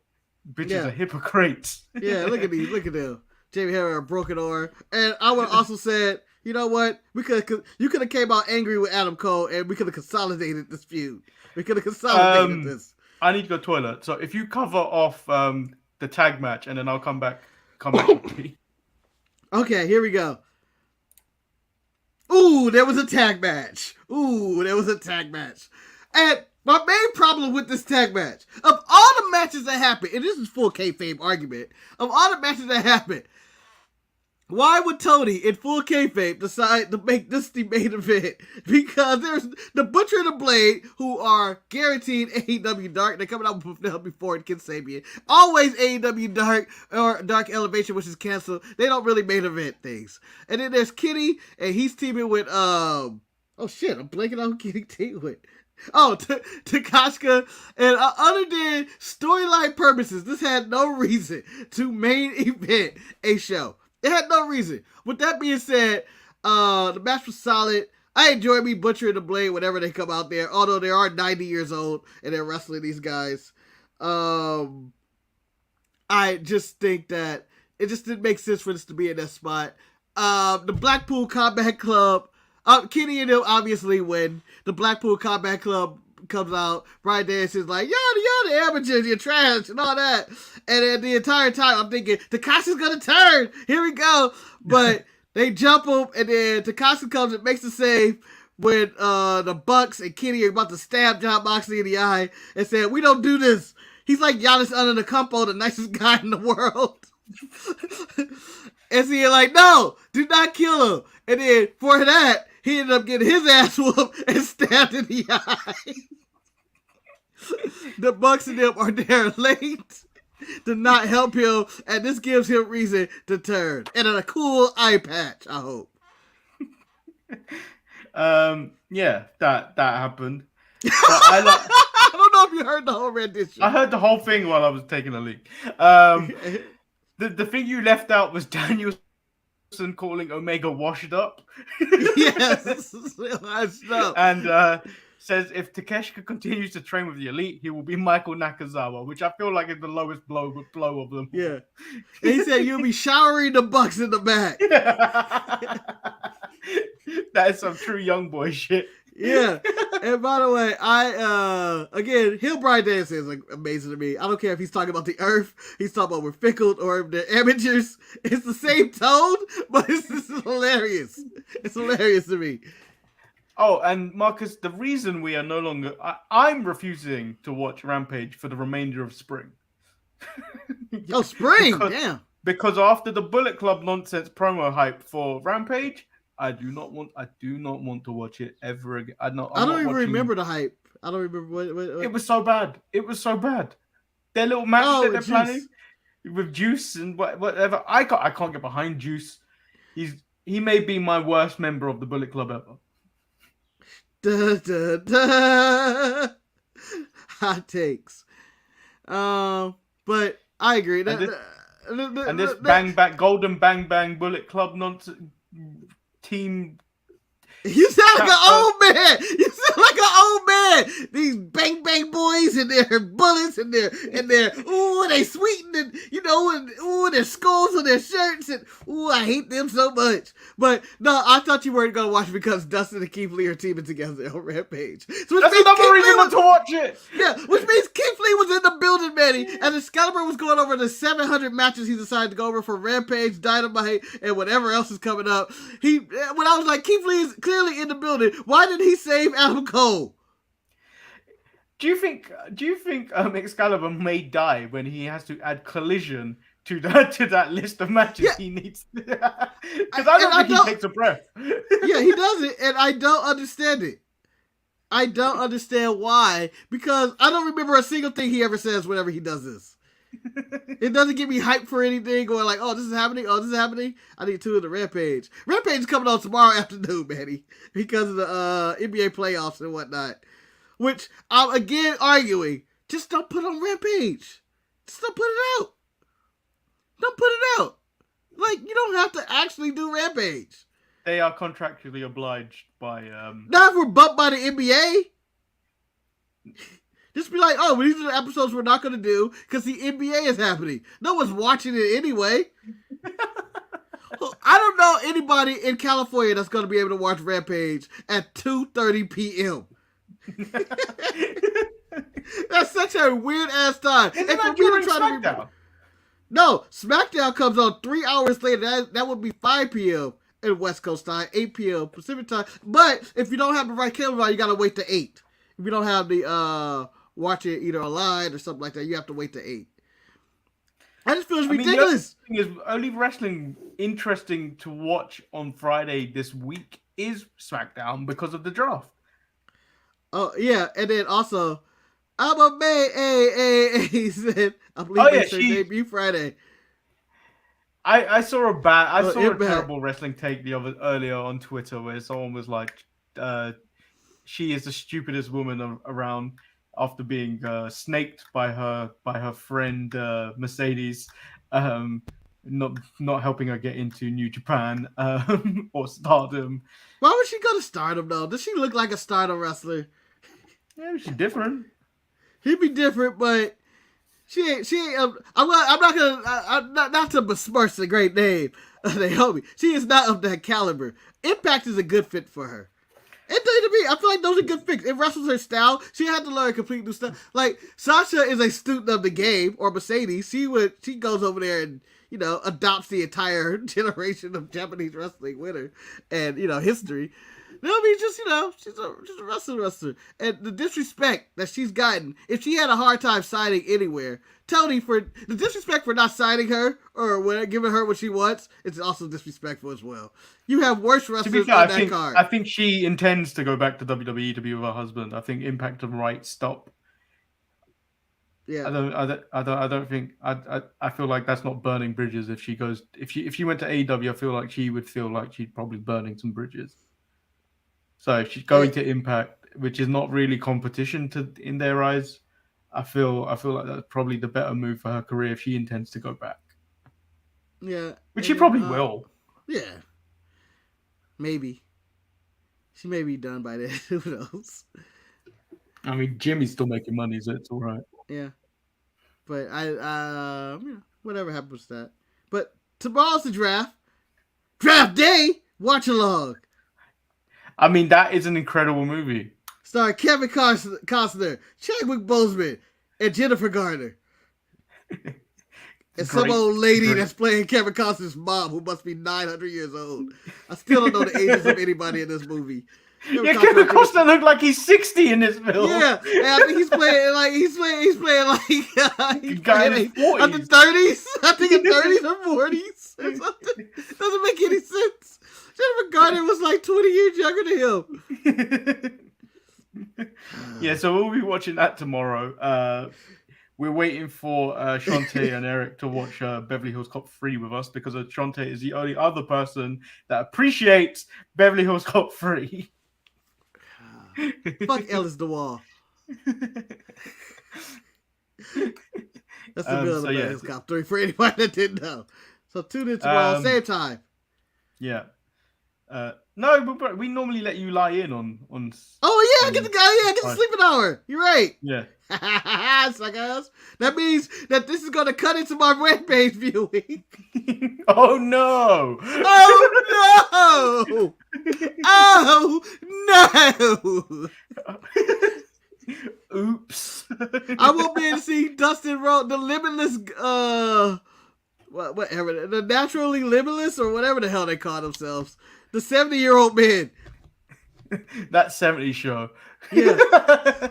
Bitches are hypocrites. Yeah, look at these. Look at them. Jamie Hayter a broken arm. And I would also said, you know what? You could have came out angry with Adam Cole and we could have consolidated this feud. We could have consolidated this. I need to go to the toilet. So if you cover off the tag match and then I'll come back with me. Okay, here we go. Ooh, there was a tag match. And my main problem with this tag match, of all the matches that happened, and this is full kayfabe argument, of all the matches that happened, why would Tony, in full kayfabe, decide to make this the main event? Because there's the Butcher and the Blade, who are guaranteed AEW Dark. They're coming out with them before Kid Sabian. Always AEW Dark or Dark Elevation, which is canceled. They don't really main event things. And then there's Kenny, and he's teaming with, oh shit, I'm blanking on who Kenny teamed with. Oh, Takashka. And other than storyline purposes, this had no reason to main event a show. It had no reason. With that being said, the match was solid. I enjoy me Butcher and the Blade whenever they come out there, although they are 90 years old and they're wrestling these guys. I just think that it just didn't make sense for this to be in that spot. The Blackpool Combat Club, Kenny and them obviously win. The Blackpool Combat Club comes out. Brian Dance is like, y'all the amateurs, you're trash and all that. And then the entire time I'm thinking, Takashi's gonna turn. Here we go. But they jump him, and then Takashi comes and makes the save when the Bucks and Kenny are about to stab Jon Moxley in the eye and said, we don't do this. He's like Giannis Antetokounmpo, the nicest guy in the world. And so you're like, no, do not kill him. And then for that, he ended up getting his ass whooped and stabbed in the eye. The Bucks and them are there late to not help him, and this gives him reason to turn. And a cool eye patch, I hope. Yeah, that happened. But I don't know if you heard the whole rendition. I heard the whole thing while I was taking a leak. The thing you left out was Danielson calling Omega washed up. Yes, I know. And says if Takeshita continues to train with the Elite, he will be Michael Nakazawa, which I feel like is the lowest blow of them. Yeah. And he said you'll be showering the Bucks in the back. That is some true young boy shit. Yeah. And by the way, again, Hill Bride dancing is like amazing to me. I don't care if he's talking about the earth, he's talking about we're fickle, or if they're amateurs. It's the same tone, but it's just hilarious. It's hilarious to me. Oh, and Marcus, the reason we are no longer... I'm refusing to watch Rampage for the remainder of spring. Oh, spring! Damn. Because after the Bullet Club nonsense promo hype for Rampage, I do not want to watch it ever again. I don't even remember the hype. I don't remember what... It was so bad. It was so bad. Their little match that they're planning with Juice and whatever. I can't get behind Juice. He may be my worst member of the Bullet Club ever. Da, da, da. Hot takes. But I agree. And this Golden Bang Bang Bullet Club nonsense team. You sound like an old man. You sound like an old man. These bang bang boys and their bullets and their they sweeten and and their skulls on their shirts and I hate them so much. But no, I thought you weren't gonna watch it because Dustin and Keith Lee are teaming together on Rampage. So that's another reason not to watch it. Yeah, which means Keith Lee was in the building, Manny, and Excalibur was going over the 700 matches he decided to go over for Rampage, Dynamite, and whatever else is coming up. When I was like, Keith Lee is clearly in the building. Why did he save Adam Cole? Do you think Excalibur may die when he has to add Collision to that list of matches he needs? Because I don't think he takes a breath. Yeah, he doesn't, and I don't understand it. I don't understand why, because I don't remember a single thing he ever says whenever he does this. It doesn't get me hyped for anything, going like, oh, this is happening, I need to tune in to Rampage. Rampage is coming on tomorrow afternoon, Manny, because of the NBA playoffs and whatnot. Which I'm again arguing, just don't put on Rampage. Just don't put it out. Don't put it out. Like, you don't have to actually do Rampage. They are contractually obliged by... Not if we're bumped by the NBA. Just be like, oh, well, these are the episodes we're not going to do because the NBA is happening. No one's watching it anyway. I don't know anybody in California that's going to be able to watch Rampage at 2:30 p.m. That's such a weird-ass time. Isn't that during SmackDown? No, SmackDown comes on 3 hours later. That would be 5 p.m. in West Coast time, 8 p.m. Pacific time. But if you don't have the right camera, you got to wait to 8. If you don't have the... watch it either online or something like that, you have to wait to 8. I just feel ridiculous. The thing is, only wrestling interesting to watch on Friday this week is SmackDown because of the draft. Oh yeah, and then also, I'm a man. He said, I believe it's her debut Friday. I saw a terrible wrestling take earlier on Twitter where someone was like, she is the stupidest woman around. After being snaked by her friend Mercedes, not helping her get into New Japan or Stardom. Why would she go to Stardom though? Does she look like a Stardom wrestler? Yeah, she's different. He'd be different, but she ain't. I'm not gonna not to besmirch the great name of Naomi. She is not of that caliber. Impact is a good fit for her. And to me, I feel like those are good fits. It wrestles her style. She had to learn a complete new stuff. Like, Sasha is a student of the game, or Mercedes. She goes over there and, adopts the entire generation of Japanese wrestling with her and, history. Naomi's just, she's a wrestler. And the disrespect that she's gotten, if she had a hard time signing anywhere, Tony, for the disrespect for not signing her or giving her what she wants, it's also disrespectful as well. You have worse wrestlers on that card. I think she intends to go back to WWE to be with her husband. I think Impact and Right stop. Yeah, I don't think. I feel like that's not burning bridges. If she went to AEW, I feel like she would feel like she's probably burning some bridges. So if she's going to Impact, which is not really competition in their eyes, I feel like that's probably the better move for her career if she intends to go back. Yeah, which she probably will. Yeah, maybe. She may be done by then. Who knows? I mean, Jimmy's still making money, so it's all right. Yeah, but whatever happens to that. But tomorrow's the draft day. Watch along. I mean, that is an incredible movie. starring Kevin Costner, Chadwick Boseman, and Jennifer Garner. And some old lady that's playing Kevin Costner's mom, who must be 900 years old. I still don't know the ages of anybody in this movie. Kevin Costner looked like he's 60 in this film. Yeah, and I think he's playing like guy in his 40s. Under 30s. I think in 30s or 40s or something. Doesn't make any sense. Jennifer Garner was like 20 years younger than him. Yeah, so we'll be watching that tomorrow. We're waiting for Shantae and Eric to watch Beverly Hills Cop 3 with us because Shantae is the only other person that appreciates Beverly Hills Cop 3. Fuck Ellis DeWall. That's the villain of Beverly Hills Cop 3 for anybody that didn't know. So tune in tomorrow, same time. Yeah. No, but we normally let you lie in on. Oh yeah, I get the sleeping hour. You're right. Yeah. Suckers. That means that this is gonna cut into my Rampage viewing. Oh no! Oh no! Oh no! Oops! I won't be able to see Dustin Rhodes, the limitless, whatever, the naturally limitless or whatever the hell they call themselves, the 70-year-old men. That 70s show. Yeah.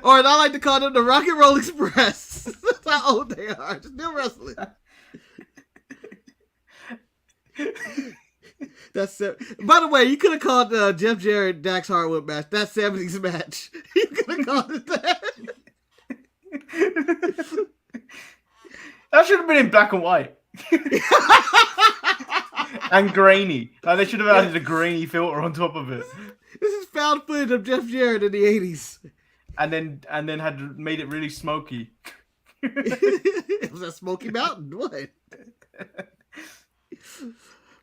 Or I like to call them the Rock and Roll Express. That's how old they are. Still wrestling. That's by the way, you could have called Jeff Jarrett Dax Harwood match that 70s match. You could have called it that. That should have been in black and white. And grainy. Like, they should have added a grainy filter on top of it. This is found footage of Jeff Jarrett in the 80s. And then had made it really smoky. It was a Smoky Mountain. What?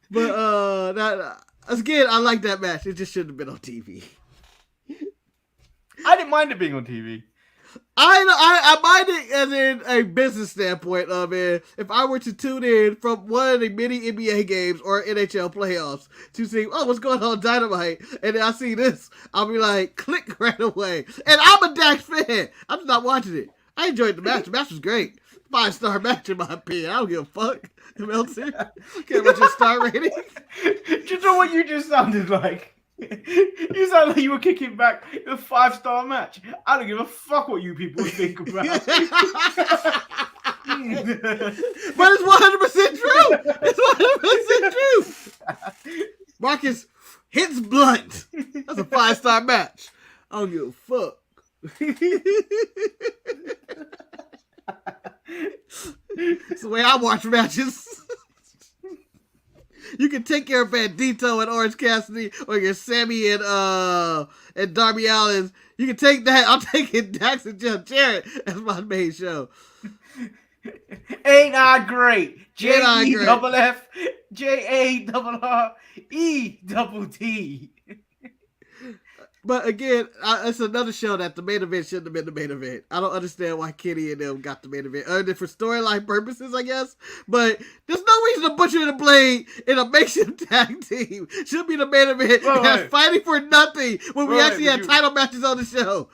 But that again, I like that match. It just shouldn't have been on TV. I didn't mind it being on TV. I mind it as in a business standpoint of it. If I were to tune in from one of the many NBA games or NHL playoffs to see, oh, what's going on Dynamite, and then I see this, I'll be like, click right away. And I'm a Dax fan. I'm just not watching it. I enjoyed the match. The match was great. 5-star match in my opinion. I don't give a fuck. Meltzer. Care about your star rating. Do you know what you just sounded like? You sound like you were kicking back a 5-star match. I don't give a fuck what you people think about. But it's 100% true. It's 100% true. Marcus hits blunt. That's a 5-star match. I don't give a fuck. It's the way I watch matches. You can take care of Bandito and Orange Cassidy or your Sammy and Darby Allin. You can take that. I'm taking Dax and Jeff Jarrett as my main show. Ain't I great? J-E-double-F J-A-double-R-E-double-T. But again, it's another show that the main event shouldn't have been the main event. I don't understand why Kenny and them got the main event. Other than for storyline purposes, I guess. But there's no reason to Butcher and the Blade in a makeshift tag team should be the main event. That's fighting for nothing when we actually had title matches on the show.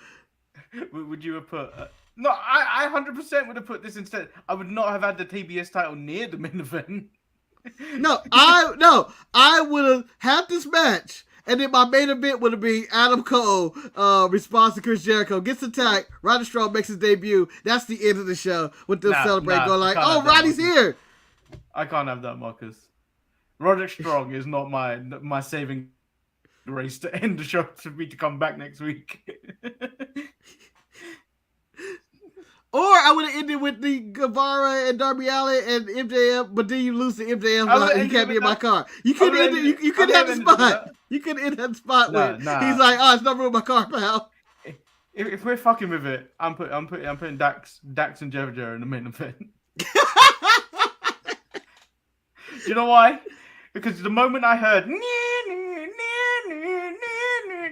Would you have put... No, I 100% would have put this instead. I would not have had the TBS title near the main event. I would have had this match. And then my main event would have been Adam Cole responds to Chris Jericho, gets attacked, Roddy Strong makes his debut. That's the end of the show with them celebrating, going like, oh, Roddy's here. I can't have that, Marcus. Roderick Strong is not my saving grace to end the show for me to come back next week. Or I would have ended with the Guevara and Darby Allin and MJF, but then you lose to MJF. You can't be in my car. You couldn't end it. You couldn't have the spot. You couldn't end that spot where he's like, "Oh, it's not room in my car, pal." If we're fucking with it, I'm putting Dax and Jeff Jarrett in the main event. You know why? Because the moment I heard,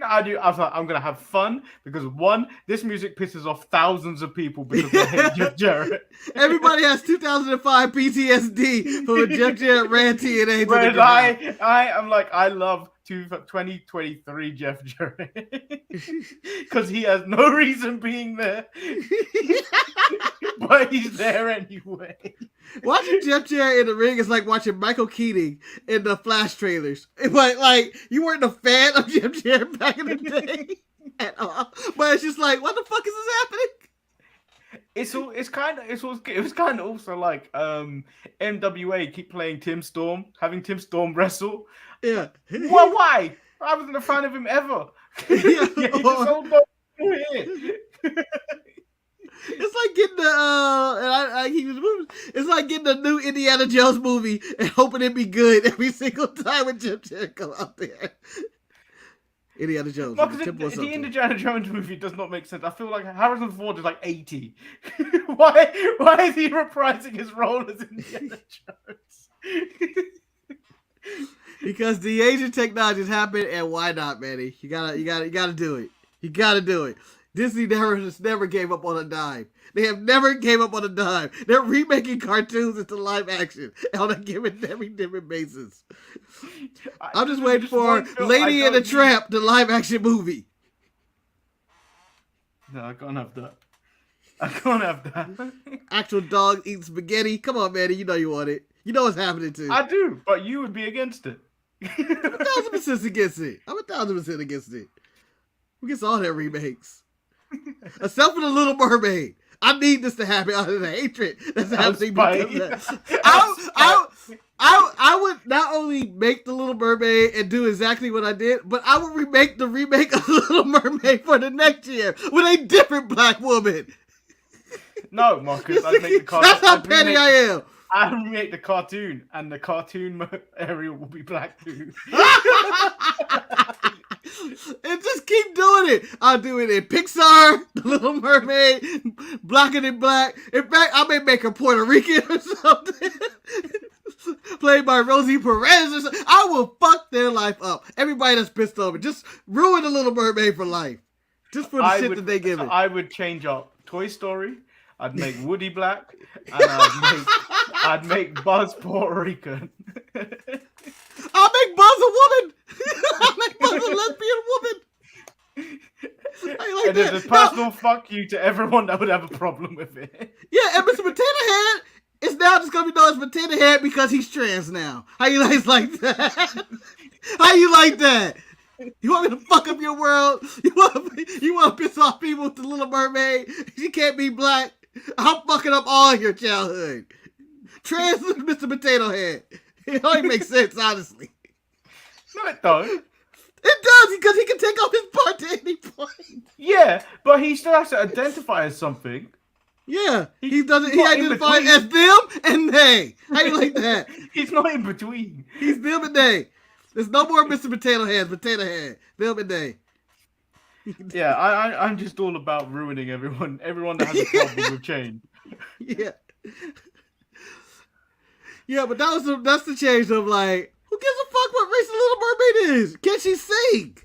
I was like, I'm gonna have fun because one, this music pisses off thousands of people because they hate Jeff Jarrett. Everybody has 2005 PTSD from when Jeff Jarrett ran TNA. Whereas I am like, I love 2023 Jeff Jarrett. Because he has no reason being there. But he's there anyway. Watching Jeff Jarrett in the ring is like watching Michael Keating in the Flash trailers. But like, you weren't a fan of Jeff Jarrett back in the day at all. But it's just like, what the fuck is this happening? It was kind of also like NWA keep playing Tim Storm, having Tim Storm wrestle. Yeah. Well, why? I wasn't a fan of him ever. Yeah. He just sold no here. It's like getting it's like getting a new Indiana Jones movie and hoping it be good every single time when Jeff Jarrett come out there. Indiana Jones. No, the Indiana Jones movie does not make sense. I feel like Harrison Ford is like 80. Why is he reprising his role as Indiana Jones? Because the Asian technology has happened, and why not, Manny? You gotta do it. You gotta do it. Disney never gave up on a dime. They have never gave up on a dime. They're remaking cartoons into live action on a given every different basis. I'm just waiting for Lady and the Tramp, the live action movie. No, I can't have that. I can't have that. Actual dog eating spaghetti. Come on, Manny. You know you want it. You know what's happening too. I do, but you would be against it. I'm 1,000% against it. I'm 1,000% against it. Who gets all their remakes? Except for the Little Mermaid. I need this to happen out of the hatred that's happening because of that. I would not only make the Little Mermaid and do exactly what I did, but I would remake the remake of Little Mermaid for the next year with a different black woman. No, Marcus, I'd make the cartoon. That's how petty I am. I'll remake the cartoon, and the cartoon Ariel will be black too. And just keep doing it. I'll do it in Pixar, The Little Mermaid, Blacker Than Black. In fact, I may make her Puerto Rican or something. Played by Rosie Perez or something. I will fuck their life up. Everybody that's pissed off, just ruin The Little Mermaid for life. Just for the shit that they give it. I would change up Toy Story. I'd make Woody black, and I'd make Buzz Puerto Rican. I'll make Buzz a woman. I'll make Buzz a lesbian woman. Like and there's a personal fuck you to everyone that would have a problem with it. Yeah, and Mr. Potato Head is now just gonna be known as Potato Head because he's trans now. How you like that? How you like that? You want me to fuck up your world? You want to piss off people with the Little Mermaid? She can't be black. I'm fucking up all your childhood. Trans Mr. Potato Head. It only makes sense, honestly. No, it don't. It does, because he can take off his part at any point. Yeah, but he still has to identify as something. Yeah, he identifies as them and they. How you like that? He's not in between. He's them and they. There's no more Mr. Potato Head, them and they. Yeah, I'm just all about ruining everyone that has a problem with change. Yeah. Yeah, but that's the change of like, who gives a fuck what race the Little Mermaid is? Can she sing?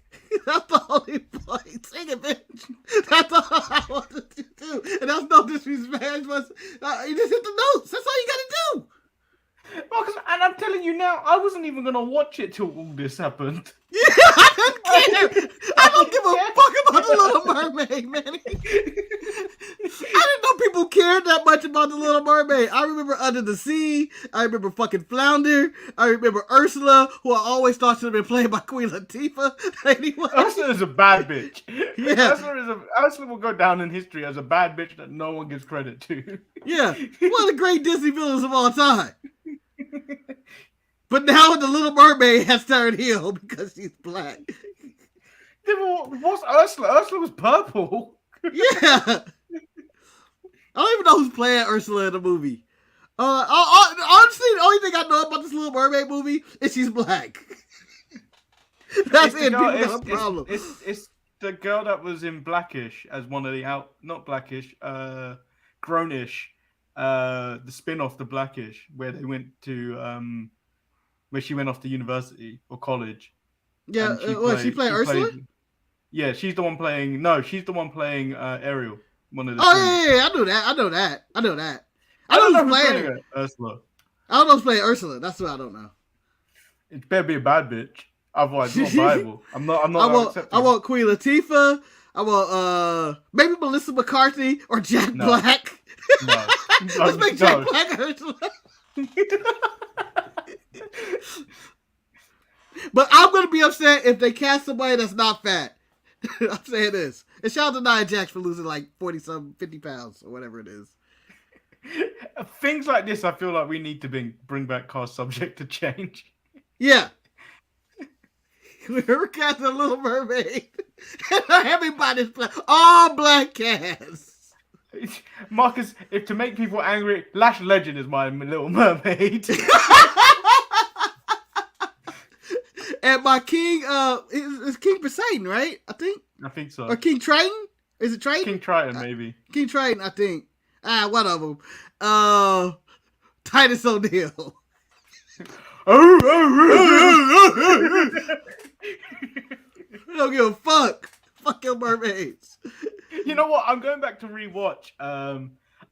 That's the only point. Sing it, bitch. That's all I wanted to do. And that's no disrespect. You just hit the notes. That's all you gotta do. Marcus, and I'm telling you now, I wasn't even gonna watch it till all this happened. Yeah, I don't care. I don't give a fuck about the Little Mermaid, man. I didn't know people cared that much about the Little Mermaid. I remember Under the Sea. I remember fucking Flounder. I remember Ursula, who I always thought should have been played by Queen Latifah. Anyway, Ursula is a bad bitch. Yeah, Ursula will go down in history as a bad bitch that no one gives credit to. Yeah, one of the great Disney villains of all time. But now the Little Mermaid has turned heel because she's black. What's Ursula? Ursula was purple. Yeah. I don't even know who's playing Ursula in the movie. Honestly, the only thing I know about this Little Mermaid movie is she's black. That's it. People got a problem. It's the girl that was in Blackish as one of the not Blackish, Grownish, the spin-off to Blackish, where they went to where she went off to university or college. Yeah, she playing Ursula? Yeah, she's the one playing. No, she's the one playing Ariel. One of the. Yeah, I know that. I know that. I know who's playing her. Ursula. I don't know who's playing Ursula. That's what I don't know. It better be a bad bitch. Otherwise, it's not viable. I'm not accepting. I want Queen Latifah. I want maybe Melissa McCarthy or Jack Black. No. Let's make Jack Black Ursula. But I'm gonna be upset if they cast somebody that's not fat. I'm saying this. And shout out to Nia Jax for losing like 50 pounds or whatever it is. Things like this, I feel like we need to bring back cast subject to change. Yeah. We're casting a Little Mermaid. And everybody's all black cast. Marcus, if to make people angry, Lash Legend is my Little Mermaid. And my king, is King Poseidon, right? I think so. Or King Triton? Is it Triton? King Triton, maybe. King Triton, I think. One of them. Titus O'Neil. I don't give a fuck. Fuck your mermaids. You know what? I'm going back to rewatch.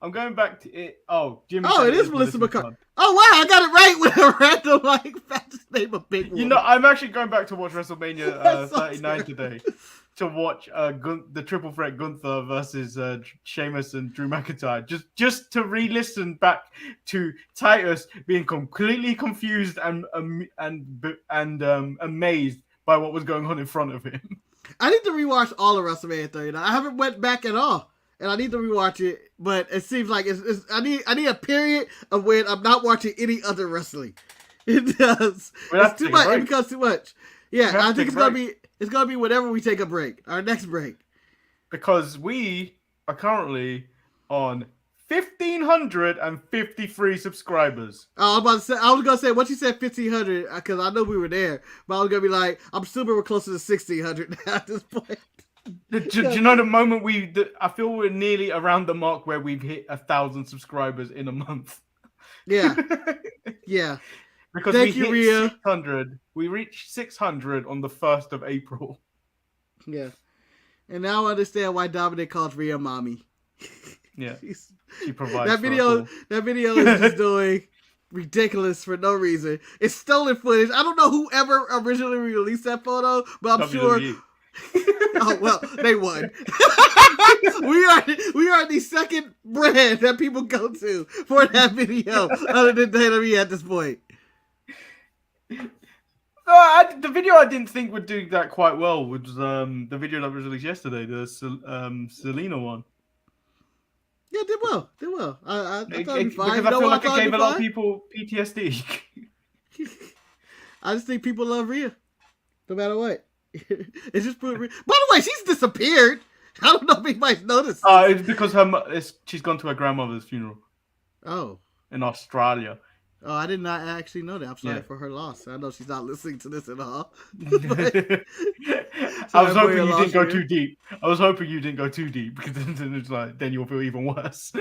I'm going back to it. Oh, Jimmy. Oh, it is Melissa McCarthy. Oh wow, I got it right with a random like fastest name of big one. You know, I'm actually going back to watch WrestleMania 39 today to watch the triple threat Gunther versus Sheamus and Drew McIntyre. Just to re-listen back to Titus being completely confused and amazed by what was going on in front of him. I need to rewatch all of WrestleMania 39. I haven't went back at all. And I need to rewatch it, but it seems like I need a period of when I'm not watching any other wrestling. It does. It's too much. It becomes too much. Yeah, I think it's gonna be whenever we take a break. Our next break. Because we are currently on 1,553 subscribers. Oh, I was gonna say once you said 1,500, because I know we were there, but I was gonna be like, I'm assuming we're closer to 1,600 now at this point. Do you know the moment I feel we're nearly around the mark where we've hit 1,000 subscribers in a month. Yeah. Yeah. Because we hit 600. We reached 600 on the 1st of April. Yeah. And now I understand why Dominic calls Rhea mommy. Yeah. She provides that video is just doing ridiculous for no reason. It's stolen footage. I don't know whoever originally released that photo, but I'm sure. Oh well, they won. we are the second brand that people go to for that video, other than WWE at this point. The video I didn't think would do that quite well was the video that was released yesterday, the Selena one. Yeah, did well. I thought it'd be fine. Because I feel like it gave a lot of people PTSD. I just think people love Rhea, no matter what. It's just by the way, she's disappeared. I don't know if anybody's noticed. It's because she's gone to her grandmother's funeral. Oh, in Australia. Oh, I did not actually know that. I'm sorry for her loss. I know she's not listening to this at all. I was hoping you didn't go too deep. Because then you'll feel even worse.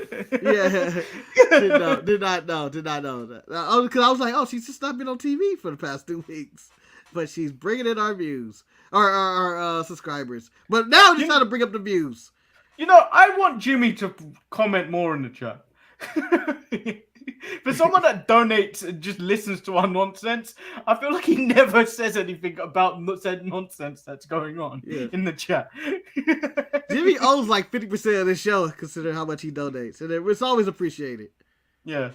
Yeah, did not know that. Because I was like, she's just not been on TV for the past 2 weeks, but she's bringing in our views. Our subscribers. But now he's trying to bring up the views. You know, I want Jimmy to comment more in the chat. For someone that donates and just listens to our nonsense, I feel like he never says anything about said nonsense that's going on in the chat. Jimmy owns like 50% of this show, considering how much he donates. And it's always appreciated. Yeah.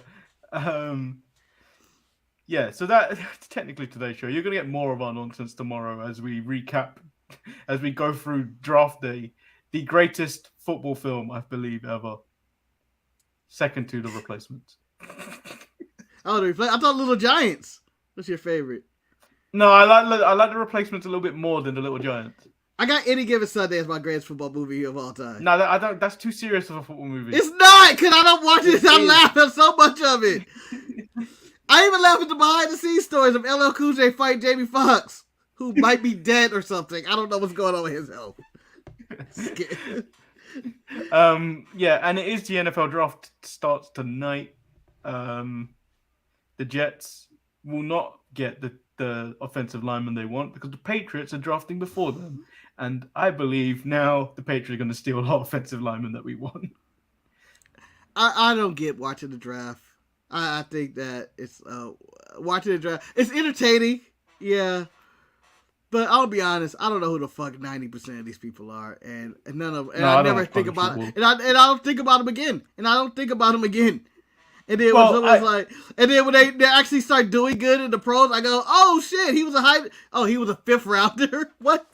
Yeah, so that's technically today's show. You're going to get more of our nonsense tomorrow as we recap, as we go through Draft Day, the greatest football film, I believe, ever. Second to The Replacements. I thought Little Giants was your favorite. No, I like The Replacements a little bit more than The Little Giants. I got Any Given Sunday as my greatest football movie of all time. No, I don't. That's too serious of a football movie. It's not, because I don't watch it. I laugh at so much of it. I even laugh at the behind-the-scenes stories of LL Cool J fighting Jamie Foxx, who might be dead or something. I don't know what's going on with his health. Yeah, and it is the NFL draft starts tonight. The Jets will not get the offensive lineman they want because the Patriots are drafting before them. And I believe now the Patriots are going to steal our offensive lineman that we want. I don't get watching the draft. I think that it's watching the draft. It's entertaining, yeah, But I'll be honest, I don't know who the fuck 90% of these people are, and none of, and No, I I don't never think fucking about it, football. and I don't think about them again, and I don't think about them again. And then Well, when someone's like, and then when they actually start doing good in the pros, I go, oh shit, he was a fifth rounder. What?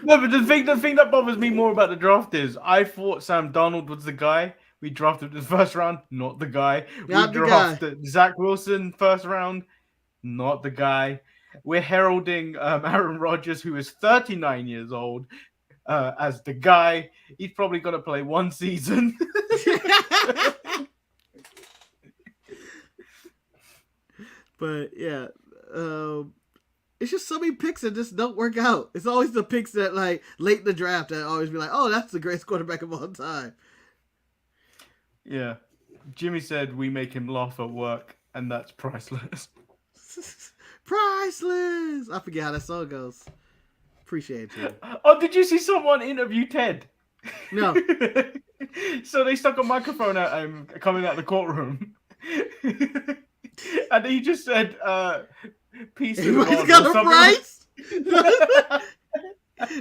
No, but the thing that bothers me more about the draft is I thought Sam Darnold was the guy. We drafted in the first round, not the guy. Not We the guy. drafted Zach Wilson first round, not the guy. We're heralding Aaron Rodgers, who is 39 years old, as the guy. He's probably going to play one season. But yeah, it's just so many picks that just don't work out. It's always the picks that like late in the draft that always be like, oh, that's the greatest quarterback of all time. Yeah. Jimmy said we make him laugh at work, and that's priceless. Priceless. I forget how that song goes. Appreciate you. Oh, did you see someone interview Ted? No. So they stuck a microphone at him coming out of the courtroom. And he just said, peace and Everybody's God. got or a something. price?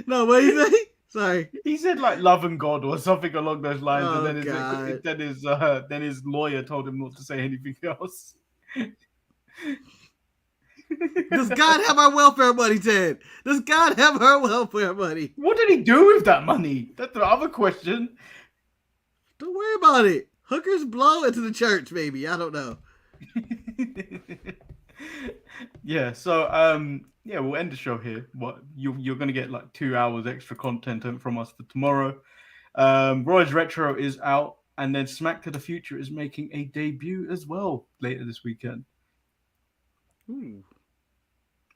No, what did he say? Sorry. He said like love and God or something along those lines. Oh, And then his lawyer told him not to say anything else. Does God have our welfare money, Ted? Does God have our welfare money? What did he do with that money? That's the other question. Don't worry about it. Hookers blow into the church, maybe. I don't know. Yeah, so yeah, we'll end the show here. What you're gonna get like 2 hours extra content from us for tomorrow. Roy's Retro is out, and then Smack to the Future is making a debut as well later this weekend. Ooh,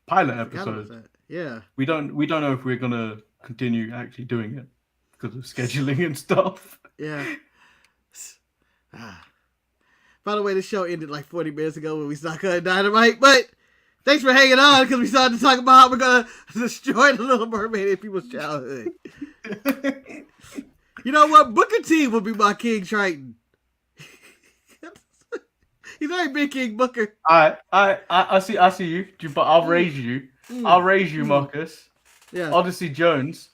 Pilot I forgot about episode. that. Yeah. We don't know if we're gonna continue actually doing it because of scheduling and stuff. Yeah. By the way, this show ended like 40 minutes ago when we started cutting Dynamite, but thanks for hanging on because we started to talk about how we're going to destroy the Little Mermaid in people's childhood. You know what? Booker T will be my King Triton. He's already been King Booker. I see you, but I'll raise you. I'll raise you, Marcus. Yeah. Odyssey Jones,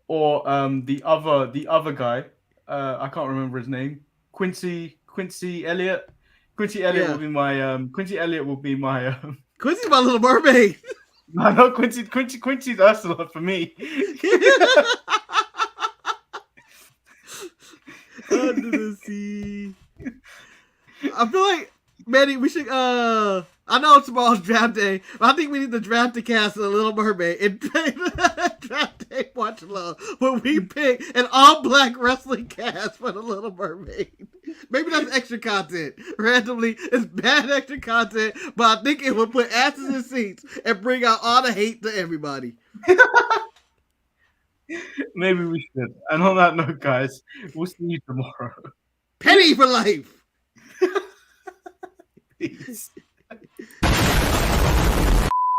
or the other guy. I can't remember his name. Quincy Elliott. Quincy Elliott will be my Quincy's my Little Mermaid. No, not Quincy. Quincy's Ursula for me. Under the sea. I feel like, Manny, we should, I know tomorrow's draft day, but I think we need to draft the cast of the Little Mermaid and draft day watch along when we pick an all-black wrestling cast for the Little Mermaid. Maybe that's extra content. Randomly, it's bad extra content, but I think it would put asses in seats and bring out all the hate to everybody. Maybe we should. And on that note, guys, we'll see you tomorrow. Penny for life! Peace.